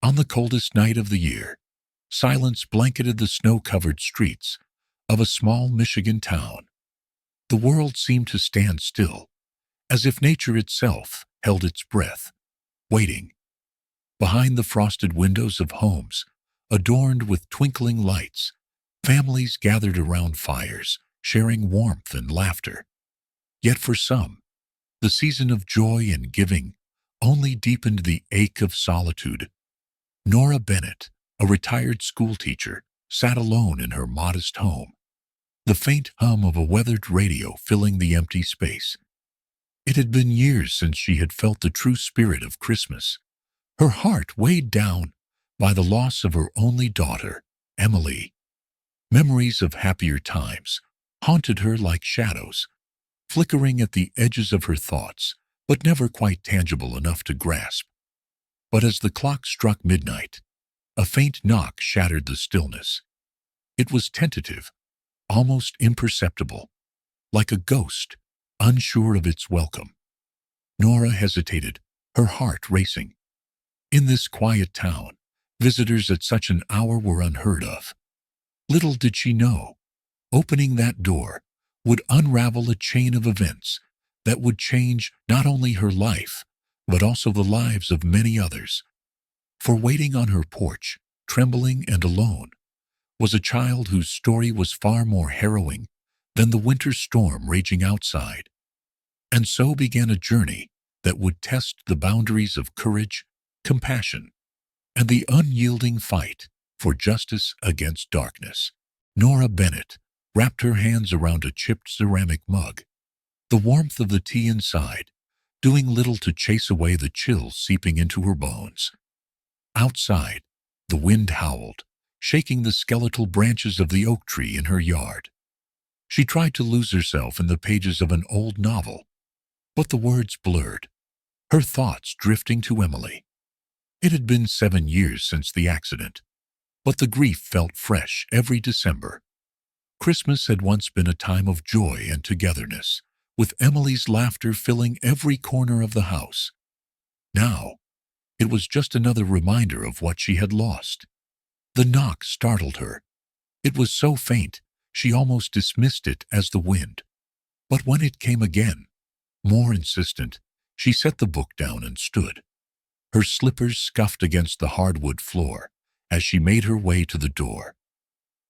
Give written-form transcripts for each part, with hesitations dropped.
On the coldest night of the year, silence blanketed the snow-covered streets of a small Michigan town. The world seemed to stand still, as if nature itself held its breath, waiting. Behind the frosted windows of homes, adorned with twinkling lights, families gathered around fires, sharing warmth and laughter. Yet for some, the season of joy and giving only deepened the ache of solitude. Nora Bennett, a retired schoolteacher, sat alone in her modest home, the faint hum of a weathered radio filling the empty space. It had been years since she had felt the true spirit of Christmas, her heart weighed down by the loss of her only daughter, Emily. Memories of happier times haunted her like shadows, flickering at the edges of her thoughts, but never quite tangible enough to grasp. But as the clock struck midnight, a faint knock shattered the stillness. It was tentative, almost imperceptible, like a ghost, unsure of its welcome. Nora hesitated, her heart racing. In this quiet town, visitors at such an hour were unheard of. Little did she know, opening that door would unravel a chain of events that would change not only her life, but also the lives of many others. For waiting on her porch, trembling and alone, was a child whose story was far more harrowing than the winter storm raging outside. And so began a journey that would test the boundaries of courage, compassion, and the unyielding fight for justice against darkness. Nora Bennett wrapped her hands around a chipped ceramic mug, the warmth of the tea inside doing little to chase away the chills seeping into her bones. Outside, the wind howled, shaking the skeletal branches of the oak tree in her yard. She tried to lose herself in the pages of an old novel, but the words blurred, her thoughts drifting to Emily. It had been 7 years since the accident, but the grief felt fresh every December. Christmas had once been a time of joy and togetherness, with Emily's laughter filling every corner of the house. Now, it was just another reminder of what she had lost. The knock startled her. It was so faint, she almost dismissed it as the wind. But when it came again, more insistent, she set the book down and stood. Her slippers scuffed against the hardwood floor as she made her way to the door.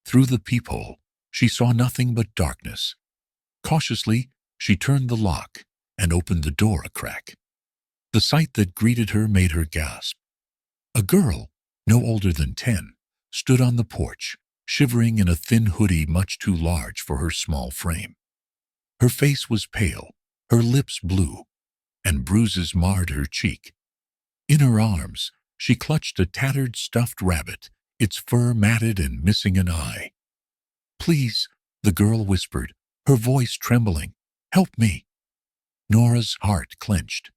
Through the peephole, she saw nothing but darkness. Cautiously, she turned the lock and opened the door a crack. The sight that greeted her made her gasp. A girl, no older than 10, stood on the porch, shivering in a thin hoodie much too large for her small frame. Her face was pale, her lips blue, and bruises marred her cheek. In her arms, she clutched a tattered stuffed rabbit, its fur matted and missing an eye. "Please," the girl whispered, her voice trembling, "help me." Nora's heart clenched.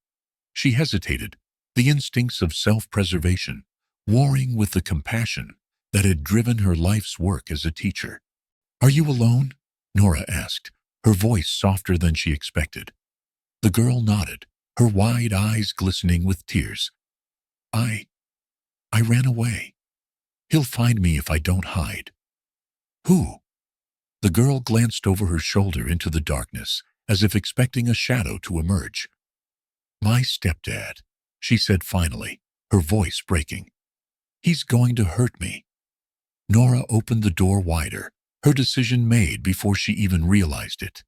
She hesitated, the instincts of self-preservation warring with the compassion that had driven her life's work as a teacher. "Are you alone?" Nora asked, her voice softer than she expected. The girl nodded, her wide eyes glistening with tears. I ran away. He'll find me if I don't hide." "Who?" The girl glanced over her shoulder into the darkness, as if expecting a shadow to emerge. "My stepdad," she said finally, her voice breaking. "He's going to hurt me." Nora opened the door wider, her decision made before she even realized it.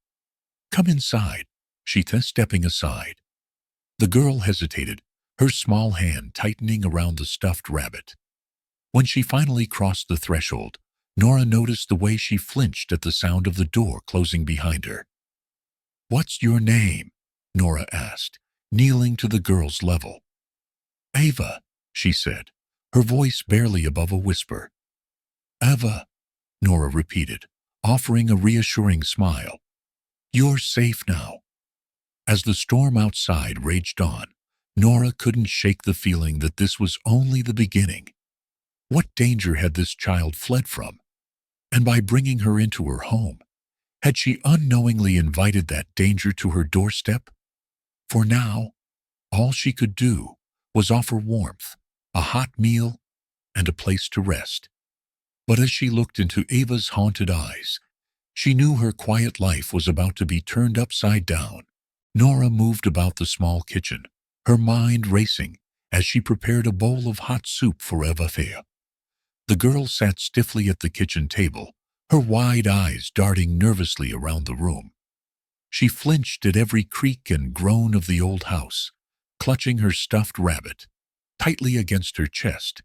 "Come inside," she said, stepping aside. The girl hesitated, her small hand tightening around the stuffed rabbit. When she finally crossed the threshold, Nora noticed the way she flinched at the sound of the door closing behind her. "What's your name?" Nora asked, kneeling to the girl's level. "Ava," she said, her voice barely above a whisper. "Ava," Nora repeated, offering a reassuring smile. "You're safe now." As the storm outside raged on, Nora couldn't shake the feeling that this was only the beginning. What danger had this child fled from? And by bringing her into her home, had she unknowingly invited that danger to her doorstep? For now, all she could do was offer warmth, a hot meal, and a place to rest. But as she looked into Ava's haunted eyes, she knew her quiet life was about to be turned upside down. Nora moved about the small kitchen, her mind racing as she prepared a bowl of hot soup for Eva Thea. The girl sat stiffly at the kitchen table, her wide eyes darting nervously around the room. She flinched at every creak and groan of the old house, clutching her stuffed rabbit tightly against her chest.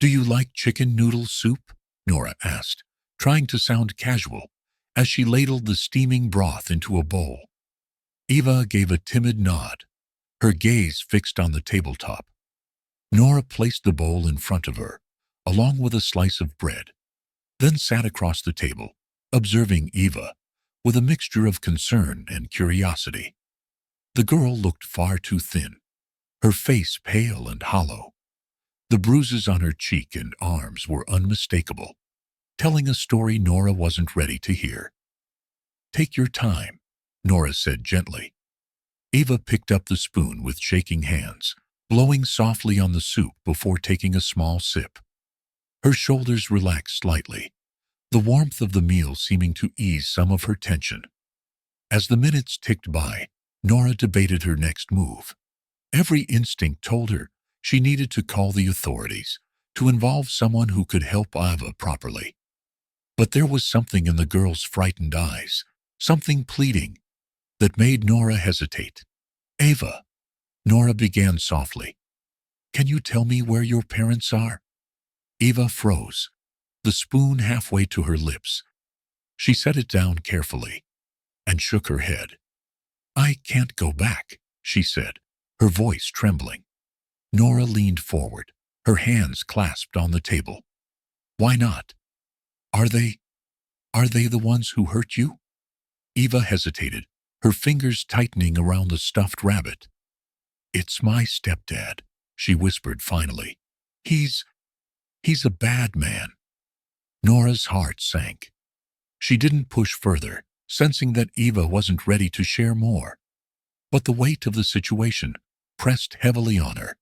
"Do you like chicken noodle soup?" Nora asked, trying to sound casual, as she ladled the steaming broth into a bowl. Eva gave a timid nod, her gaze fixed on the tabletop. Nora placed the bowl in front of her, along with a slice of bread, then sat across the table, observing Eva with a mixture of concern and curiosity. The girl looked far too thin, her face pale and hollow. The bruises on her cheek and arms were unmistakable, telling a story Nora wasn't ready to hear. "Take your time," Nora said gently. Eva picked up the spoon with shaking hands, blowing softly on the soup before taking a small sip. Her shoulders relaxed slightly, the warmth of the meal seeming to ease some of her tension. As the minutes ticked by, Nora debated her next move. Every instinct told her she needed to call the authorities, to involve someone who could help Eva properly. But there was something in the girl's frightened eyes, something pleading, that made Nora hesitate. "Eva," Nora began softly, "can you tell me where your parents are?" Eva froze, the spoon halfway to her lips. She set it down carefully and shook her head. "I can't go back," she said, her voice trembling. Nora leaned forward, her hands clasped on the table. "Why not? Are they the ones who hurt you?" Eva hesitated, her fingers tightening around the stuffed rabbit. "It's my stepdad," she whispered finally. He's a bad man." Nora's heart sank. She didn't push further, sensing that Eva wasn't ready to share more. But the weight of the situation pressed heavily on her.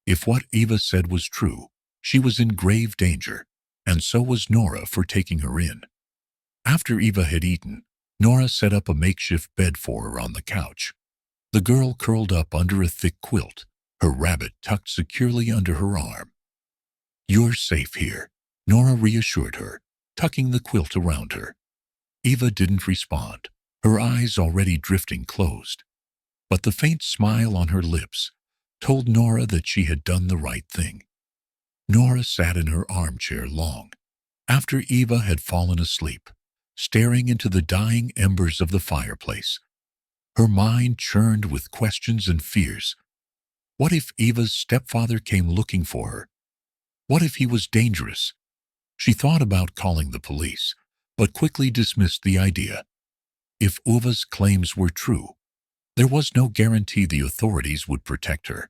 If what Eva said was true, she was in grave danger, and so was Nora for taking her in. After Eva had eaten, Nora set up a makeshift bed for her on the couch. The girl curled up under a thick quilt, her rabbit tucked securely under her arm. "You're safe here," Nora reassured her, tucking the quilt around her. Eva didn't respond, her eyes already drifting closed. But the faint smile on her lips told Nora that she had done the right thing. Nora sat in her armchair long, after Eva had fallen asleep, staring into the dying embers of the fireplace. Her mind churned with questions and fears. What if Eva's stepfather came looking for her? What if he was dangerous? She thought about calling the police, but quickly dismissed the idea. If Eva's claims were true, there was no guarantee the authorities would protect her.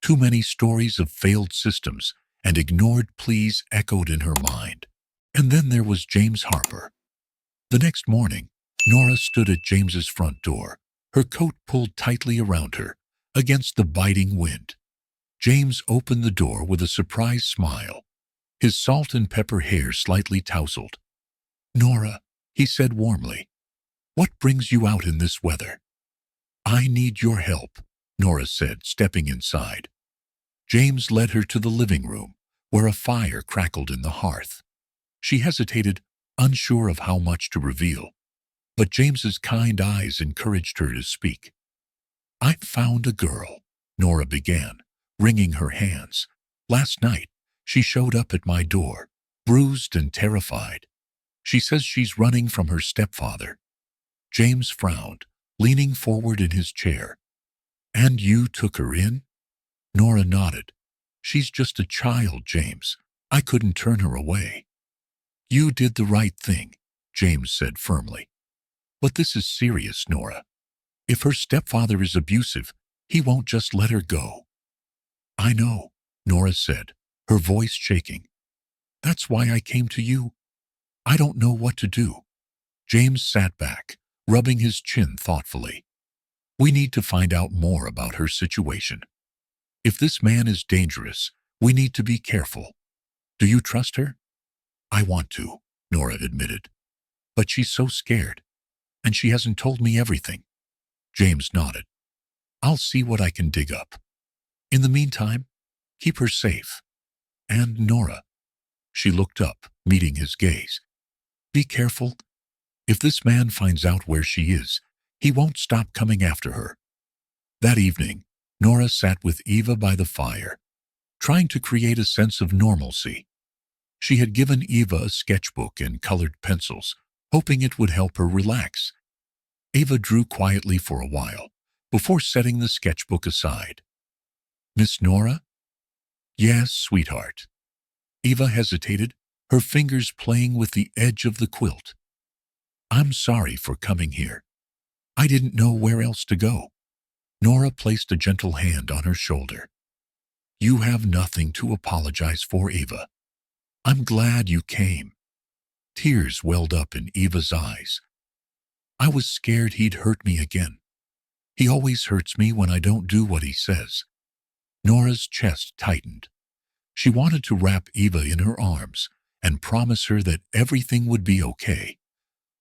Too many stories of failed systems and ignored pleas echoed in her mind. And then there was James Harper. The next morning, Nora stood at James's front door, her coat pulled tightly around her, against the biting wind. James opened the door with a surprised smile, his salt and pepper hair slightly tousled. "Nora," he said warmly, "what brings you out in this weather?" "I need your help," Nora said, stepping inside. James led her to the living room, where a fire crackled in the hearth. She hesitated, unsure of how much to reveal, but James's kind eyes encouraged her to speak. "I found a girl," Nora began, wringing her hands. "Last night, she showed up at my door, bruised and terrified. She says she's running from her stepfather." James frowned, leaning forward in his chair. "And you took her in?" Nora nodded. "She's just a child, James. I couldn't turn her away." "You did the right thing," James said firmly. "But this is serious, Nora. If her stepfather is abusive, he won't just let her go." "I know," Nora said, her voice shaking. "That's why I came to you. I don't know what to do." James sat back, rubbing his chin thoughtfully. "We need to find out more about her situation. If this man is dangerous, We need to be careful. Do you trust her? I want to, Nora admitted. But she's so scared, and she hasn't told me everything. James nodded. I'll see what I can dig up. In the meantime, keep her safe. And Nora. She looked up, meeting his gaze. Be careful. If this man finds out where she is, he won't stop coming after her. That evening, Nora sat with Eva by the fire, trying to create a sense of normalcy. She had given Eva a sketchbook and colored pencils, hoping it would help her relax. Eva drew quietly for a while, before setting the sketchbook aside. Miss Nora? Yes, sweetheart. Eva hesitated, her fingers playing with the edge of the quilt. I'm sorry for coming here. I didn't know where else to go. Nora placed a gentle hand on her shoulder. You have nothing to apologize for, Eva. I'm glad you came. Tears welled up in Eva's eyes. I was scared he'd hurt me again. He always hurts me when I don't do what he says. Nora's chest tightened. She wanted to wrap Eva in her arms and promise her that everything would be okay.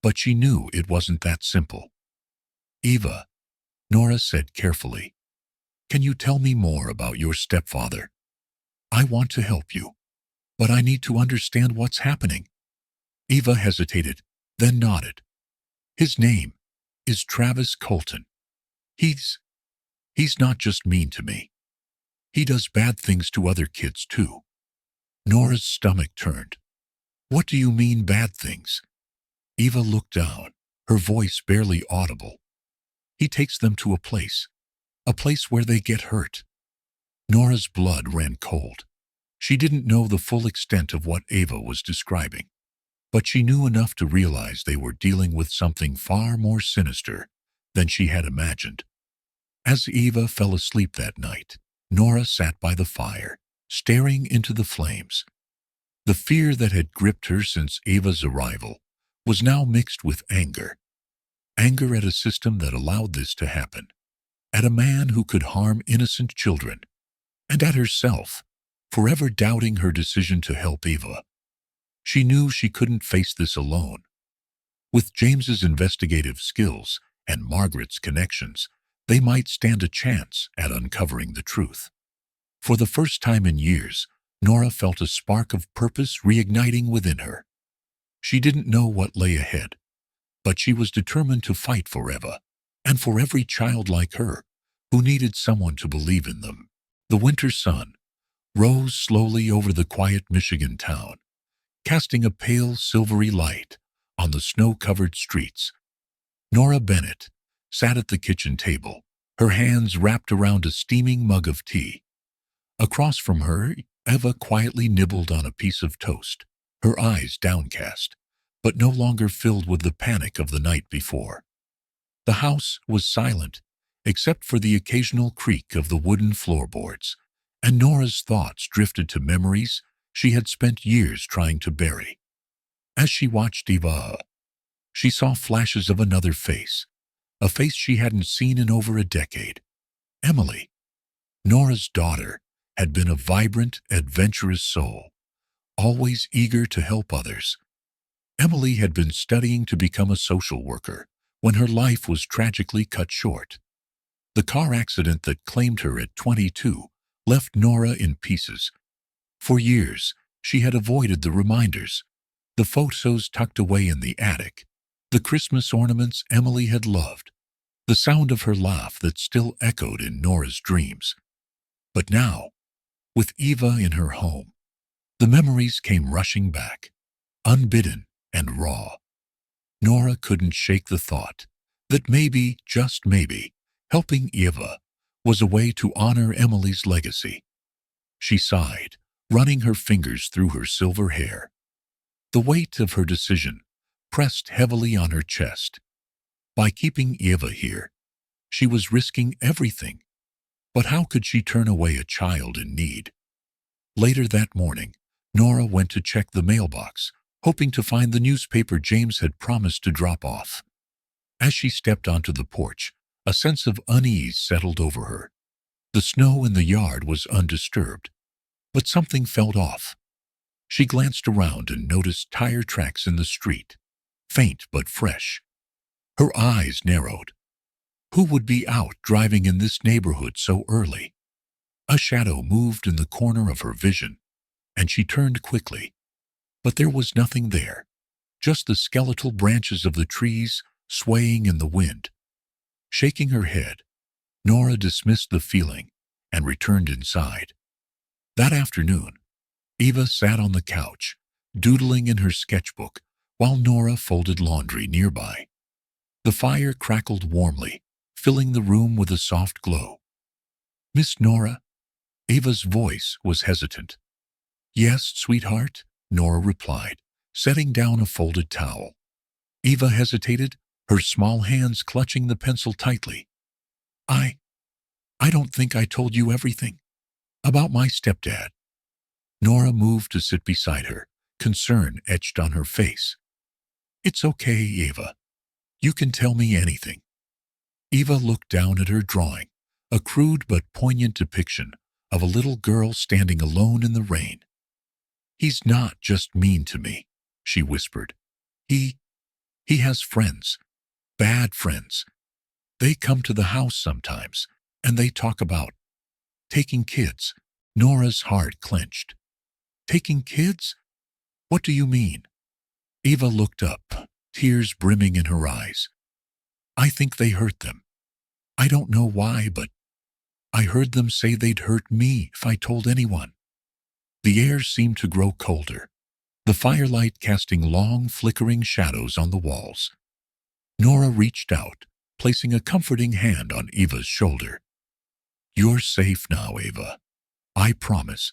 But she knew it wasn't that simple. Eva, Nora said carefully, can you tell me more about your stepfather? I want to help you, but I need to understand what's happening. Eva hesitated, then nodded. His name is Travis Colton. He's not just mean to me. He does bad things to other kids too. Nora's stomach turned. What do you mean bad things? Eva looked down, her voice barely audible. He takes them to a place where they get hurt. Nora's blood ran cold. She didn't know the full extent of what Eva was describing, but she knew enough to realize they were dealing with something far more sinister than she had imagined. As Eva fell asleep that night, Nora sat by the fire, staring into the flames. The fear that had gripped her since Eva's arrival was now mixed with anger. Anger at a system that allowed this to happen, at a man who could harm innocent children, and at herself, forever doubting her decision to help Eva. She knew she couldn't face this alone. With James's investigative skills and Margaret's connections, they might stand a chance at uncovering the truth. For the first time in years, Nora felt a spark of purpose reigniting within her. She didn't know what lay ahead, but she was determined to fight for Eva, and for every child like her who needed someone to believe in them. The winter sun rose slowly over the quiet Michigan town, casting a pale silvery light on the snow-covered streets. Nora Bennett sat at the kitchen table, her hands wrapped around a steaming mug of tea. Across from her, Eva quietly nibbled on a piece of toast, her eyes downcast, but no longer filled with the panic of the night before. The house was silent, except for the occasional creak of the wooden floorboards, and Nora's thoughts drifted to memories she had spent years trying to bury. As she watched Eva, she saw flashes of another face, a face she hadn't seen in over a decade. Emily, Nora's daughter, had been a vibrant, adventurous soul, always eager to help others. Emily had been studying to become a social worker when her life was tragically cut short. The car accident that claimed her at 22 left Nora in pieces. For years, she had avoided the reminders, the photos tucked away in the attic, the Christmas ornaments Emily had loved, the sound of her laugh that still echoed in Nora's dreams. But now, with Eva in her home, the memories came rushing back, unbidden and raw. Nora couldn't shake the thought that maybe, just maybe, helping Eva was a way to honor Emily's legacy. She sighed, running her fingers through her silver hair. The weight of her decision pressed heavily on her chest. By keeping Eva here, she was risking everything. But how could she turn away a child in need? Later that morning, Nora went to check the mailbox, hoping to find the newspaper James had promised to drop off. As she stepped onto the porch, a sense of unease settled over her. The snow in the yard was undisturbed, But something felt off. She glanced around and noticed tire tracks in the street, faint but fresh. Her eyes narrowed. Who would be out driving in this neighborhood so early? A shadow moved in the corner of her vision, and she turned quickly. But there was nothing there, just the skeletal branches of the trees swaying in the wind. Shaking her head, Nora dismissed the feeling and returned inside. That afternoon, Eva sat on the couch, doodling in her sketchbook, while Nora folded laundry nearby. The fire crackled warmly, filling the room with a soft glow. "Miss Nora?" Eva's voice was hesitant. "Yes, sweetheart," Nora replied, setting down a folded towel. Eva hesitated, her small hands clutching the pencil tightly. I don't think I told you everything about my stepdad." Nora moved to sit beside her, concern etched on her face. "It's okay, Eva. You can tell me anything." Eva looked down at her drawing, a crude but poignant depiction of a little girl standing alone in the rain. "He's not just mean to me," she whispered. He has friends, bad friends. They come to the house sometimes, and they talk about taking kids." Nora's heart clenched. "Taking kids? What do you mean?" Eva looked up, tears brimming in her eyes. "I think they hurt them. I don't know why, but I heard them say they'd hurt me if I told anyone." The air seemed to grow colder, the firelight casting long, flickering shadows on the walls. Nora reached out, placing a comforting hand on Eva's shoulder. "You're safe now, Eva. I promise."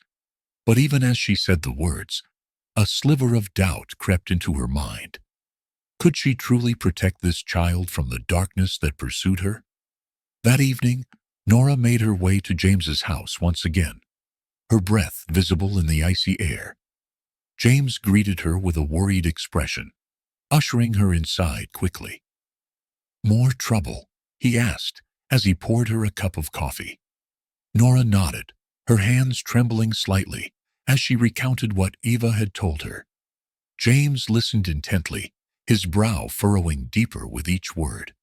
But even as she said the words, a sliver of doubt crept into her mind. Could she truly protect this child from the darkness that pursued her? That evening, Nora made her way to James's house once again, her breath visible in the icy air. James greeted her with a worried expression, ushering her inside quickly. "More trouble?" he asked as he poured her a cup of coffee. Nora nodded, her hands trembling slightly as she recounted what Eva had told her. James listened intently, his brow furrowing deeper with each word.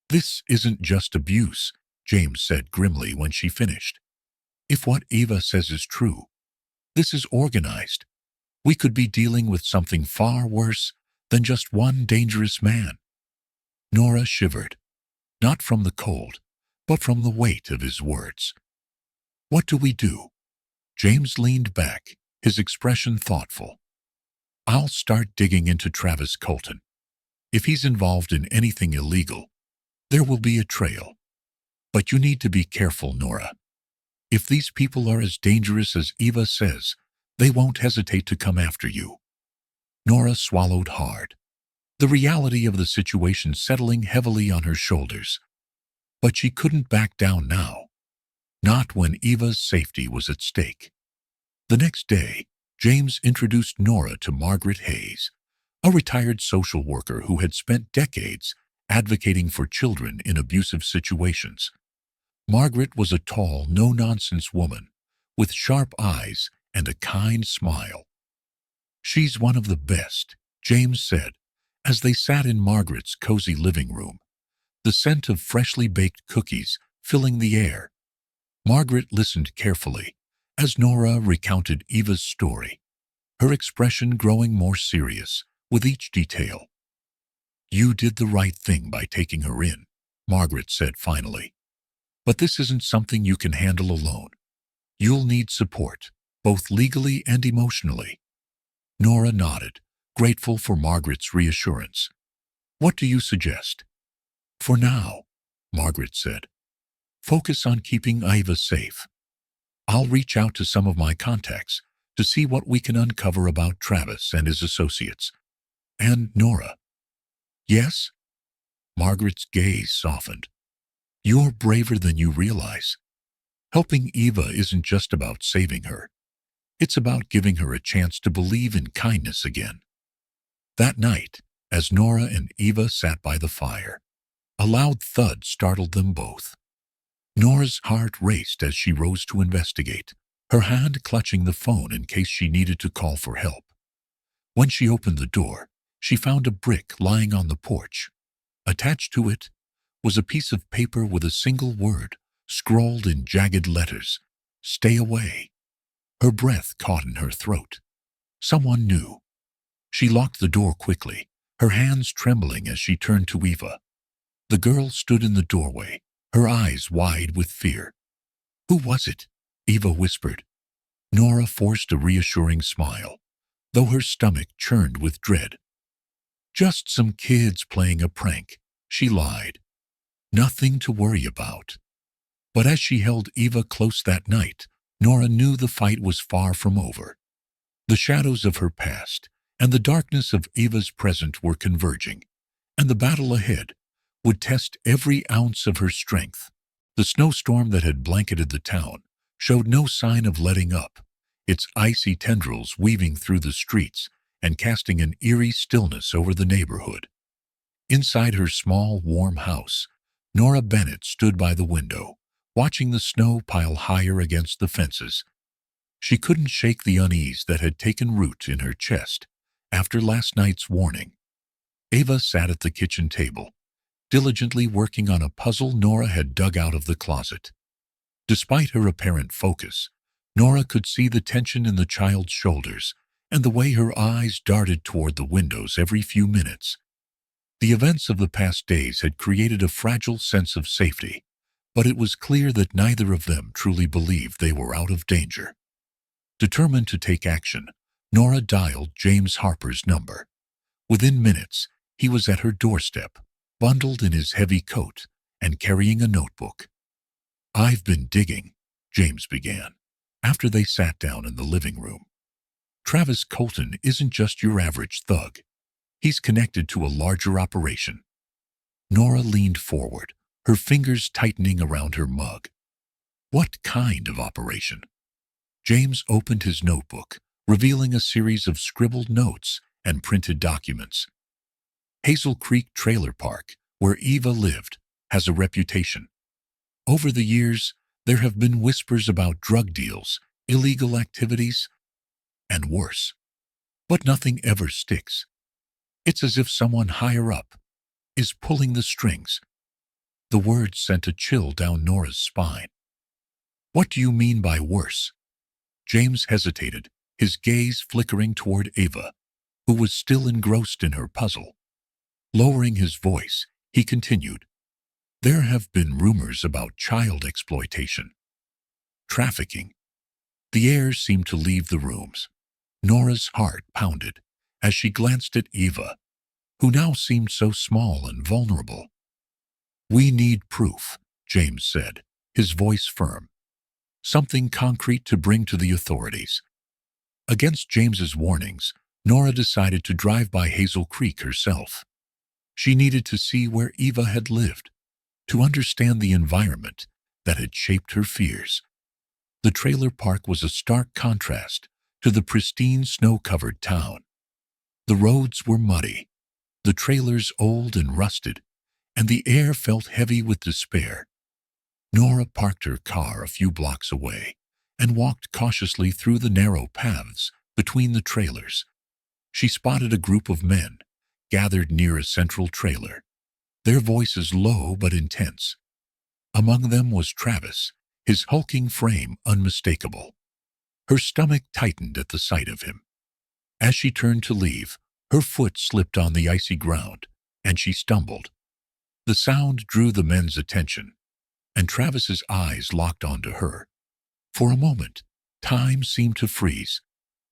"This isn't just abuse," James said grimly when she finished. "If what Eva says is true, this is organized. We could be dealing with something far worse than just one dangerous man." Nora shivered, not from the cold, but from the weight of his words. "What do we do?" James leaned back, his expression thoughtful. "I'll start digging into Travis Colton. If he's involved in anything illegal, there will be a trail. But you need to be careful, Nora. If these people are as dangerous as Eva says, they won't hesitate to come after you." Nora swallowed hard, the reality of the situation settling heavily on her shoulders. But she couldn't back down now, not when Eva's safety was at stake. The next day, James introduced Nora to Margaret Hayes, a retired social worker who had spent decades advocating for children in abusive situations. Margaret was a tall, no-nonsense woman with sharp eyes and a kind smile. "She's one of the best," James said, as they sat in Margaret's cozy living room, the scent of freshly baked cookies filling the air. Margaret listened carefully as Nora recounted Eva's story, her expression growing more serious with each detail. "You did the right thing by taking her in," Margaret said finally. "But this isn't something you can handle alone. You'll need support, both legally and emotionally." Nora nodded, grateful for Margaret's reassurance. "What do you suggest?" "For now," Margaret said, "focus on keeping Eva safe. I'll reach out to some of my contacts to see what we can uncover about Travis and his associates. And Nora." "Yes?" Margaret's gaze softened. "You're braver than you realize. Helping Eva isn't just about saving her. It's about giving her a chance to believe in kindness again." That night, as Nora and Eva sat by the fire, a loud thud startled them both. Nora's heart raced as she rose to investigate. her hand clutching the phone in case she needed to call for help. When she opened the door, she found a brick lying on the porch. Attached to it was a piece of paper with a single word scrawled in jagged letters: "Stay away." Her breath caught in her throat. Someone knew. She locked the door quickly, her hands trembling as she turned to Eva. The girl stood in the doorway, her eyes wide with fear. "Who was it?" Eva whispered. Nora forced a reassuring smile, though her stomach churned with dread. "Just some kids playing a prank," she lied. "Nothing to worry about." But as she held Eva close that night, Nora knew the fight was far from over. The shadows of her past and the darkness of Eva's present were converging, and the battle ahead would test every ounce of her strength. The snowstorm that had blanketed the town showed no sign of letting up, its icy tendrils weaving through the streets and casting an eerie stillness over the neighborhood. Inside her small, warm house, Nora Bennett stood by the window, watching the snow pile higher against the fences. She couldn't shake the unease that had taken root in her chest after last night's warning. Eva sat at the kitchen table, diligently working on a puzzle Nora had dug out of the closet. Despite her apparent focus, Nora could see the tension in the child's shoulders and the way her eyes darted toward the windows every few minutes. The events of the past days had created a fragile sense of safety, but it was clear that neither of them truly believed they were out of danger. Determined to take action, Nora dialed James Harper's number. Within minutes, he was at her doorstep, bundled in his heavy coat and carrying a notebook. "I've been digging," James began, after they sat down in the living room. "Travis Colton isn't just your average thug. He's connected to a larger operation." Nora leaned forward, her fingers tightening around her mug. "What kind of operation?" James opened his notebook, revealing a series of scribbled notes and printed documents. "Hazel Creek Trailer Park, where Eva lived, has a reputation. Over the years, there have been whispers about drug deals, illegal activities, and worse. But nothing ever sticks. It's as if someone higher up is pulling the strings." The words sent a chill down Nora's spine. "What do you mean by worse?" James hesitated, his gaze flickering toward Eva, who was still engrossed in her puzzle. Lowering his voice, he continued, "There have been rumors about child exploitation, trafficking." The air seemed to leave the rooms. Nora's heart pounded as she glanced at Eva, who now seemed so small and vulnerable. "We need proof," James said, his voice firm. "Something concrete to bring to the authorities." Against James's warnings, Nora decided to drive by Hazel Creek herself. She needed to see where Eva had lived, to understand the environment that had shaped her fears. The trailer park was a stark contrast to the pristine snow-covered town. The roads were muddy, the trailers old and rusted, and the air felt heavy with despair. Nora parked her car a few blocks away and walked cautiously through the narrow paths between the trailers. She spotted a group of men gathered near a central trailer, their voices low but intense. Among them was Travis, his hulking frame unmistakable. Her stomach tightened at the sight of him. As she turned to leave, her foot slipped on the icy ground, and she stumbled. The sound drew the men's attention, and Travis's eyes locked onto her. For a moment, time seemed to freeze.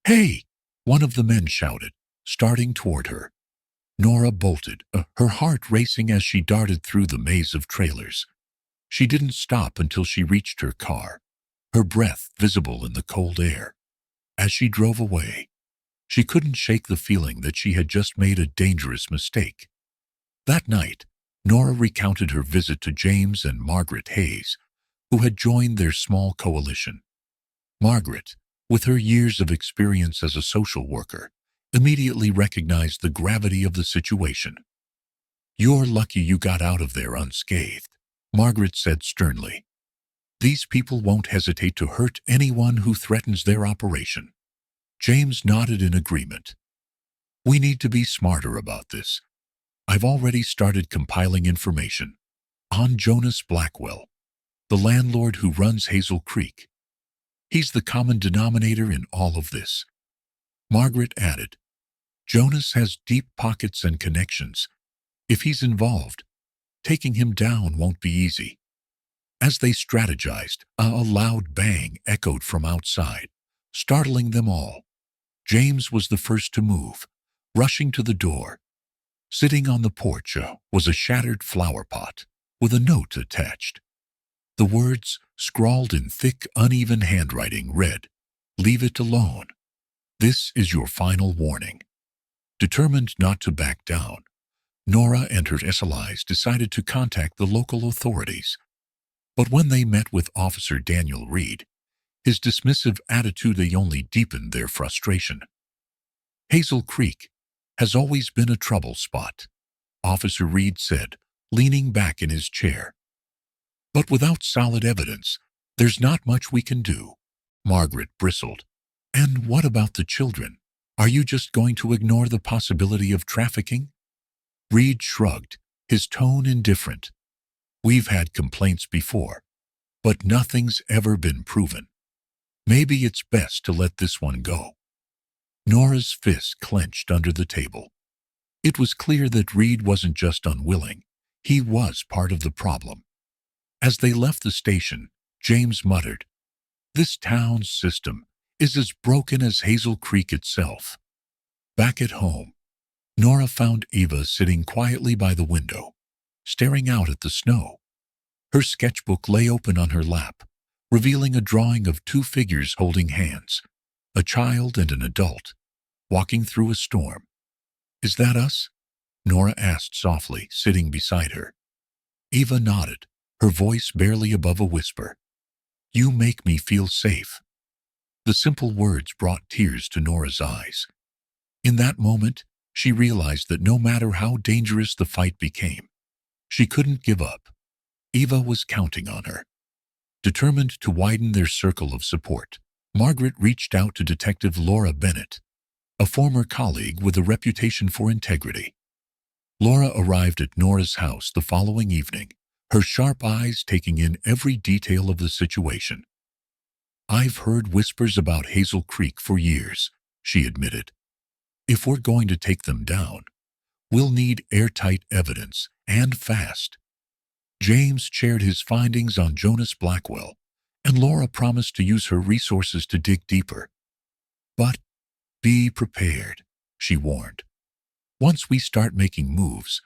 "Hey!" one of the men shouted, starting toward her. Nora bolted, her heart racing as she darted through the maze of trailers. She didn't stop until she reached her car, her breath visible in the cold air. As she drove away, she couldn't shake the feeling that she had just made a dangerous mistake. That night, Nora recounted her visit to James and Margaret Hayes, who had joined their small coalition. Margaret, with her years of experience as a social worker, immediately recognized the gravity of the situation. "You're lucky you got out of there unscathed," Margaret said sternly. These people won't hesitate to hurt anyone who threatens their operation. James nodded in agreement. We need to be smarter about this. I've already started compiling information on Jonas Blackwell, the landlord who runs Hazel Creek. He's the common denominator in all of this. Margaret added, Jonas has deep pockets and connections. If he's involved, taking him down won't be easy. As they strategized, a loud bang echoed from outside, startling them all. James was the first to move, rushing to the door. Sitting on the porch was a shattered flower pot with a note attached. The words, scrawled in thick, uneven handwriting, read, Leave it alone. This is your final warning. Determined not to back down, Nora and her allies decided to contact the local authorities. But when they met with Officer Daniel Reed, his dismissive attitude only deepened their frustration. Hazel Creek has always been a trouble spot, Officer Reed said, leaning back in his chair. But without solid evidence, there's not much we can do. Margaret bristled. And what about the children? Are you just going to ignore the possibility of trafficking? Reed shrugged, his tone indifferent. We've had complaints before, but nothing's ever been proven. Maybe it's best to let this one go. Nora's fist clenched under the table. It was clear that Reed wasn't just unwilling, he was part of the problem. As they left the station, James muttered, This town's system is as broken as Hazel Creek itself. Back at home, Nora found Eva sitting quietly by the window, staring out at the snow. Her sketchbook lay open on her lap, revealing a drawing of two figures holding hands, a child and an adult, walking through a storm. Is that us? Nora asked softly, sitting beside her. Eva nodded, her voice barely above a whisper. You make me feel safe. The simple words brought tears to Nora's eyes. In that moment, she realized that no matter how dangerous the fight became, she couldn't give up. Eva was counting on her. Determined to widen their circle of support, Margaret reached out to Detective Laura Bennett, a former colleague with a reputation for integrity. Laura arrived at Nora's house the following evening, her sharp eyes taking in every detail of the situation. I've heard whispers about Hazel Creek for years, she admitted. If we're going to take them down, we'll need airtight evidence, and fast. James shared his findings on Jonas Blackwell, and Laura promised to use her resources to dig deeper. But be prepared, she warned. Once we start making moves,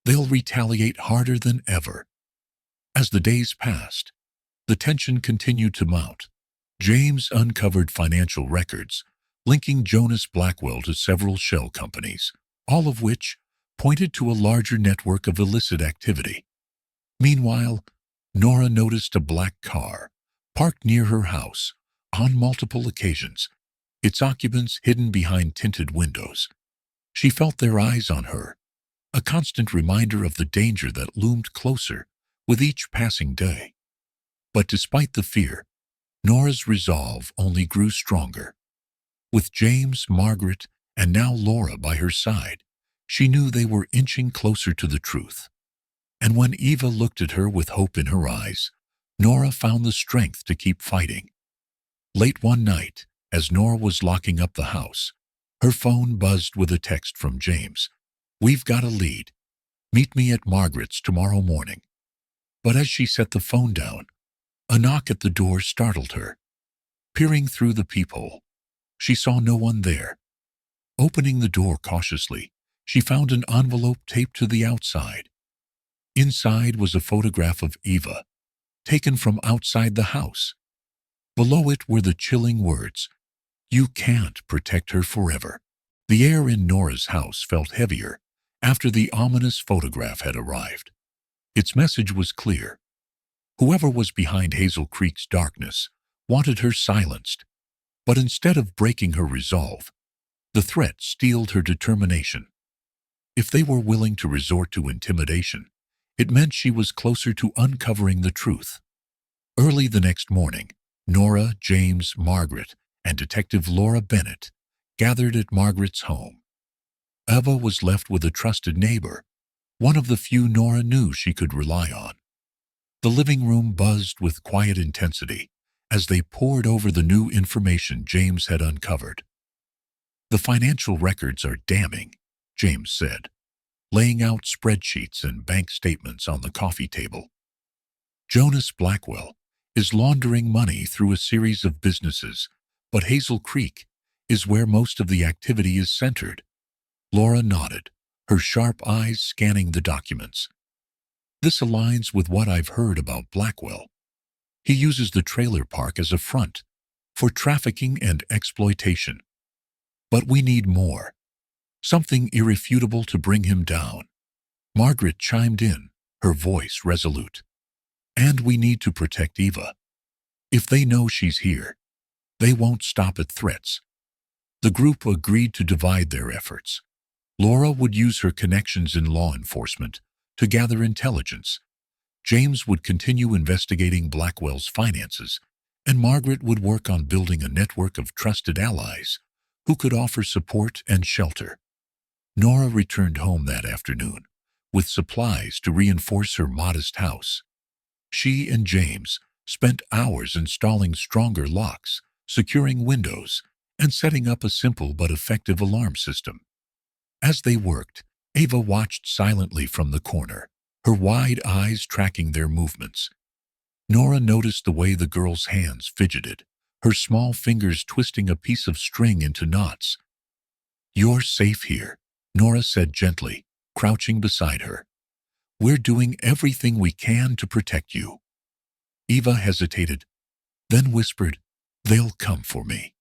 they'll retaliate harder than ever. As the days passed, the tension continued to mount. James uncovered financial records linking Jonas Blackwell to several shell companies, all of which pointed to a larger network of illicit activity. Meanwhile, Nora noticed a black car parked near her house on multiple occasions, its occupants hidden behind tinted windows. She felt their eyes on her, a constant reminder of the danger that loomed closer with each passing day. But despite the fear, Nora's resolve only grew stronger. With James, Margaret, and now Laura by her side, she knew they were inching closer to the truth. And when Eva looked at her with hope in her eyes, Nora found the strength to keep fighting. Late one night, as Nora was locking up the house, her phone buzzed with a text from James. We've got a lead. Meet me at Margaret's tomorrow morning. But as she set the phone down, a knock at the door startled her. Peering through the peephole, she saw no one there. Opening the door cautiously, she found an envelope taped to the outside. Inside was a photograph of Eva, taken from outside the house. Below it were the chilling words, "You can't protect her forever." The air in Nora's house felt heavier after the ominous photograph had arrived. Its message was clear. Whoever was behind Hazel Creek's darkness wanted her silenced, but instead of breaking her resolve, the threat steeled her determination. If they were willing to resort to intimidation, it meant she was closer to uncovering the truth. Early the next morning, Nora, James, Margaret, and Detective Laura Bennett gathered at Margaret's home. Eva was left with a trusted neighbor, one of the few Nora knew she could rely on. The living room buzzed with quiet intensity as they pored over the new information James had uncovered. "The financial records are damning," James said, laying out spreadsheets and bank statements on the coffee table. "Jonas Blackwell is laundering money through a series of businesses, but Hazel Creek is where most of the activity is centered." Laura nodded, her sharp eyes scanning the documents. "This aligns with what I've heard about Blackwell. He uses the trailer park as a front for trafficking and exploitation. But we need more, something irrefutable to bring him down." Margaret chimed in, her voice resolute. "And we need to protect Eva. If they know she's here, they won't stop at threats." The group agreed to divide their efforts. Laura would use her connections in law enforcement to gather intelligence. James would continue investigating Blackwell's finances, and Margaret would work on building a network of trusted allies who could offer support and shelter. Nora returned home that afternoon with supplies to reinforce her modest house. She and James spent hours installing stronger locks, securing windows, and setting up a simple but effective alarm system. As they worked, Eva watched silently from the corner, her wide eyes tracking their movements. Nora noticed the way the girl's hands fidgeted, her small fingers twisting a piece of string into knots. "You're safe here," Nora said gently, crouching beside her. "We're doing everything we can to protect you." Eva hesitated, then whispered, "They'll come for me."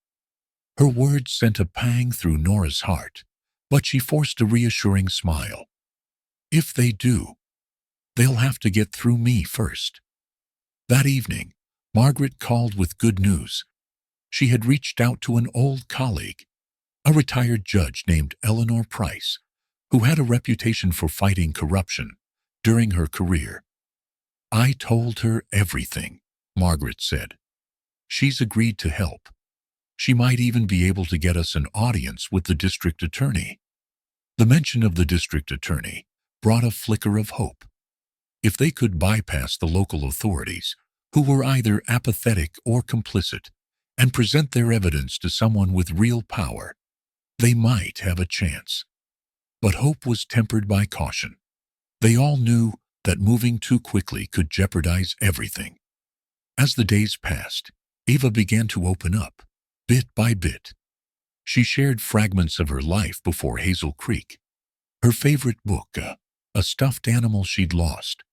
Her words sent a pang through Nora's heart, but she forced a reassuring smile. "If they do, they'll have to get through me first." That evening, Margaret called with good news. She had reached out to an old colleague, a retired judge named Eleanor Price, who had a reputation for fighting corruption during her career. "I told her everything," Margaret said. "She's agreed to help. She might even be able to get us an audience with the district attorney." The mention of the district attorney brought a flicker of hope. If they could bypass the local authorities, who were either apathetic or complicit, and present their evidence to someone with real power, they might have a chance. But hope was tempered by caution. They all knew that moving too quickly could jeopardize everything. As the days passed, Eva began to open up, bit by bit. She shared fragments of her life before Hazel Creek, her favorite book, a stuffed animal she'd lost,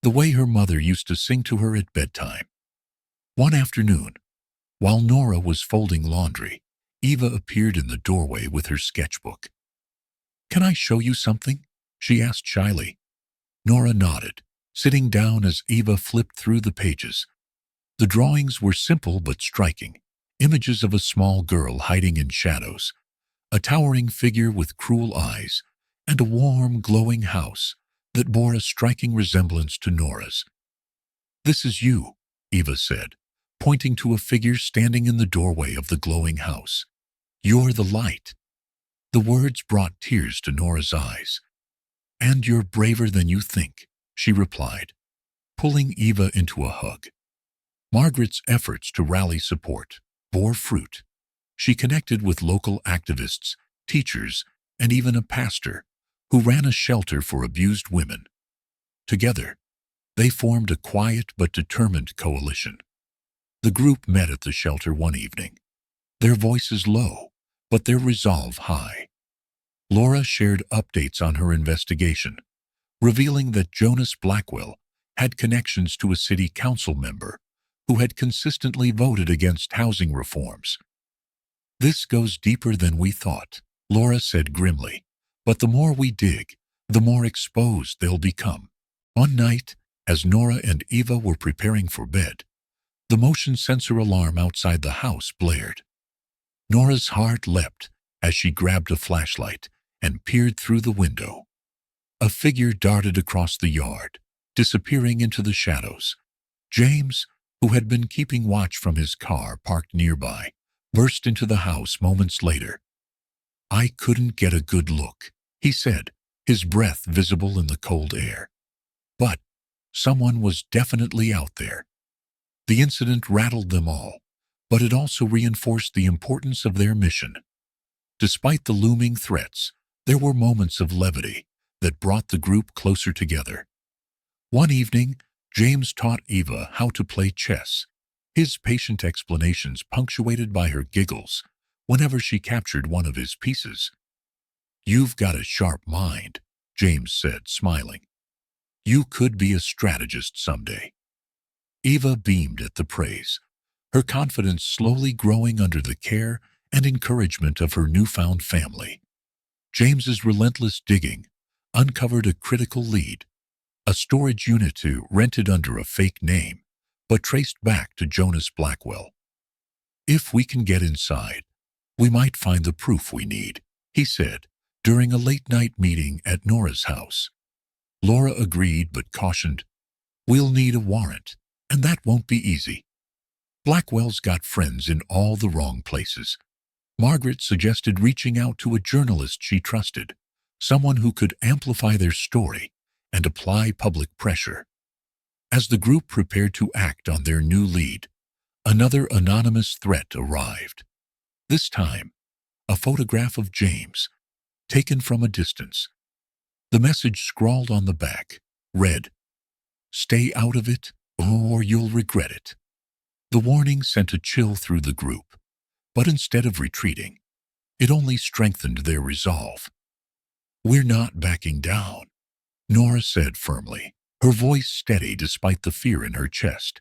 the way her mother used to sing to her at bedtime. One afternoon, while Nora was folding laundry, Eva appeared in the doorway with her sketchbook. "Can I show you something?" she asked shyly. Nora nodded, sitting down as Eva flipped through the pages. The drawings were simple but striking, images of a small girl hiding in shadows, a towering figure with cruel eyes, and a warm, glowing house that bore a striking resemblance to Nora's. "This is you," Eva said, pointing to a figure standing in the doorway of the glowing house. "You're the light." The words brought tears to Nora's eyes. "And you're braver than you think," she replied, pulling Eva into a hug. Margaret's efforts to rally support bore fruit. She connected with local activists, teachers, and even a pastor who ran a shelter for abused women. Together, they formed a quiet but determined coalition. The group met at the shelter one evening, their voices low, but their resolve high. Laura shared updates on her investigation, revealing that Jonas Blackwell had connections to a city council member who had consistently voted against housing reforms. "This goes deeper than we thought," Laura said grimly, "but the more we dig, the more exposed they'll become." One night, as Nora and Eva were preparing for bed, the motion sensor alarm outside the house blared. Nora's heart leapt as she grabbed a flashlight and peered through the window. A figure darted across the yard, disappearing into the shadows. "James, who had been keeping watch from his car parked nearby, burst into the house moments later. "I couldn't get a good look," he said, his breath visible in the cold air. "But someone was definitely out there." The incident rattled them all, but it also reinforced the importance of their mission. Despite the looming threats, there were moments of levity that brought the group closer together. One evening, James taught Eva how to play chess, his patient explanations punctuated by her giggles whenever she captured one of his pieces. "You've got a sharp mind," James said, smiling. "You could be a strategist someday." Eva beamed at the praise, her confidence slowly growing under the care and encouragement of her newfound family. James's relentless digging uncovered a critical lead, a storage unit rented under a fake name, but traced back to Jonas Blackwell. "If we can get inside, we might find the proof we need," he said during a late-night meeting at Nora's house. Laura agreed but cautioned, "We'll need a warrant, and that won't be easy. Blackwell's got friends in all the wrong places." Margaret suggested reaching out to a journalist she trusted, someone who could amplify their story and apply public pressure. As the group prepared to act on their new lead, another anonymous threat arrived. This time, a photograph of James, taken from a distance. The message scrawled on the back read, "Stay out of it, or you'll regret it." The warning sent a chill through the group, but instead of retreating, it only strengthened their resolve. "We're not backing down," Nora said firmly, her voice steady despite the fear in her chest.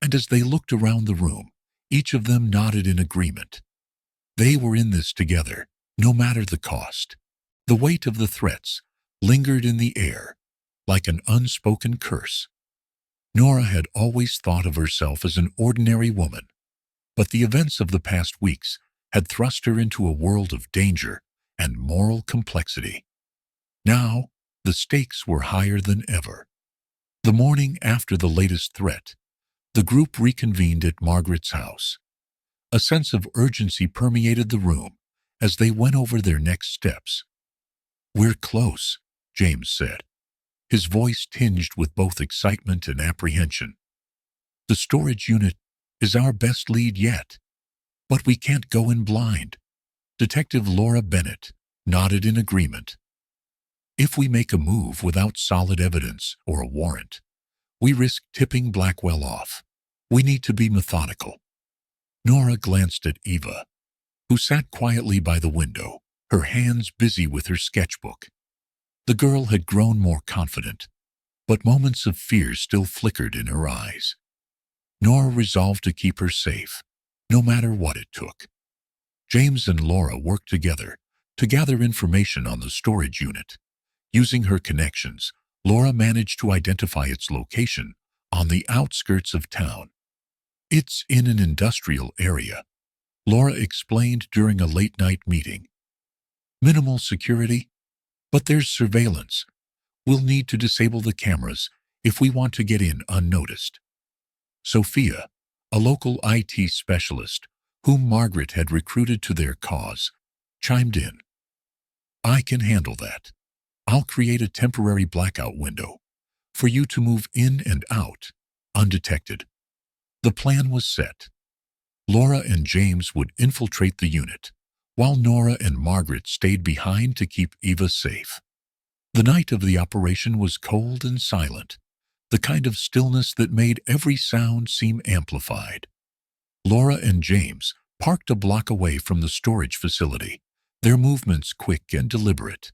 And as they looked around the room, each of them nodded in agreement. They were in this together, no matter the cost. The weight of the threats lingered in the air, like an unspoken curse. Nora had always thought of herself as an ordinary woman, but the events of the past weeks had thrust her into a world of danger and moral complexity. Now, the stakes were higher than ever. The morning after the latest threat, the group reconvened at Margaret's house. A sense of urgency permeated the room as they went over their next steps. "We're close," James said, his voice tinged with both excitement and apprehension. "The storage unit is our best lead yet, but we can't go in blind." Detective Laura Bennett nodded in agreement. "If we make a move without solid evidence or a warrant, we risk tipping Blackwell off. We need to be methodical." Nora glanced at Eva, who sat quietly by the window, her hands busy with her sketchbook. The girl had grown more confident, but moments of fear still flickered in her eyes. Nora resolved to keep her safe, no matter what it took. James and Laura worked together to gather information on the storage unit. Using her connections, Laura managed to identify its location on the outskirts of town. "It's in an industrial area," Laura explained during a late-night meeting. "Minimal security, but there's surveillance. We'll need to disable the cameras if we want to get in unnoticed." Sophia, a local IT specialist whom Margaret had recruited to their cause, chimed in. "I can handle that. I'll create a temporary blackout window for you to move in and out undetected." The plan was set. Laura and James would infiltrate the unit, while Nora and Margaret stayed behind to keep Eva safe. The night of the operation was cold and silent, the kind of stillness that made every sound seem amplified. Laura and James parked a block away from the storage facility, their movements quick and deliberate.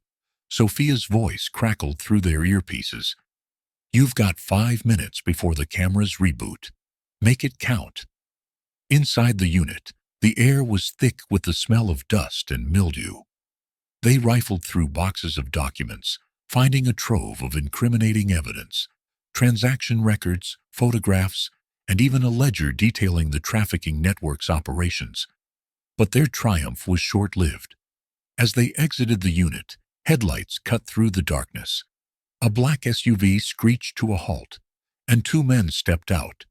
Sophia's voice crackled through their earpieces. "You've got 5 minutes before the cameras reboot. Make it count." Inside the unit, the air was thick with the smell of dust and mildew. They rifled through boxes of documents, finding a trove of incriminating evidence, transaction records, photographs, and even a ledger detailing the trafficking network's operations. But their triumph was short-lived. As they exited the unit, headlights cut through the darkness. A black SUV screeched to a halt, and 2 men stepped out,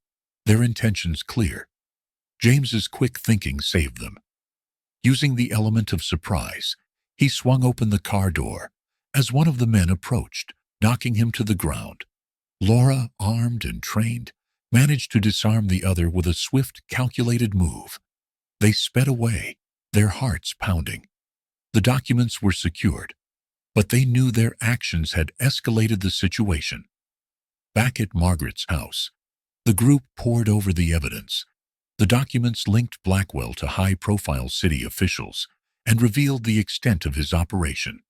their intentions clear. James's quick thinking saved them. Using the element of surprise, he swung open the car door as one of the men approached, knocking him to the ground. Laura, armed and trained, managed to disarm the other with a swift, calculated move. They sped away, their hearts pounding. The documents were secured, but they knew their actions had escalated the situation. Back at Margaret's house, the group pored over the evidence. The documents linked Blackwell to high-profile city officials and revealed the extent of his operation,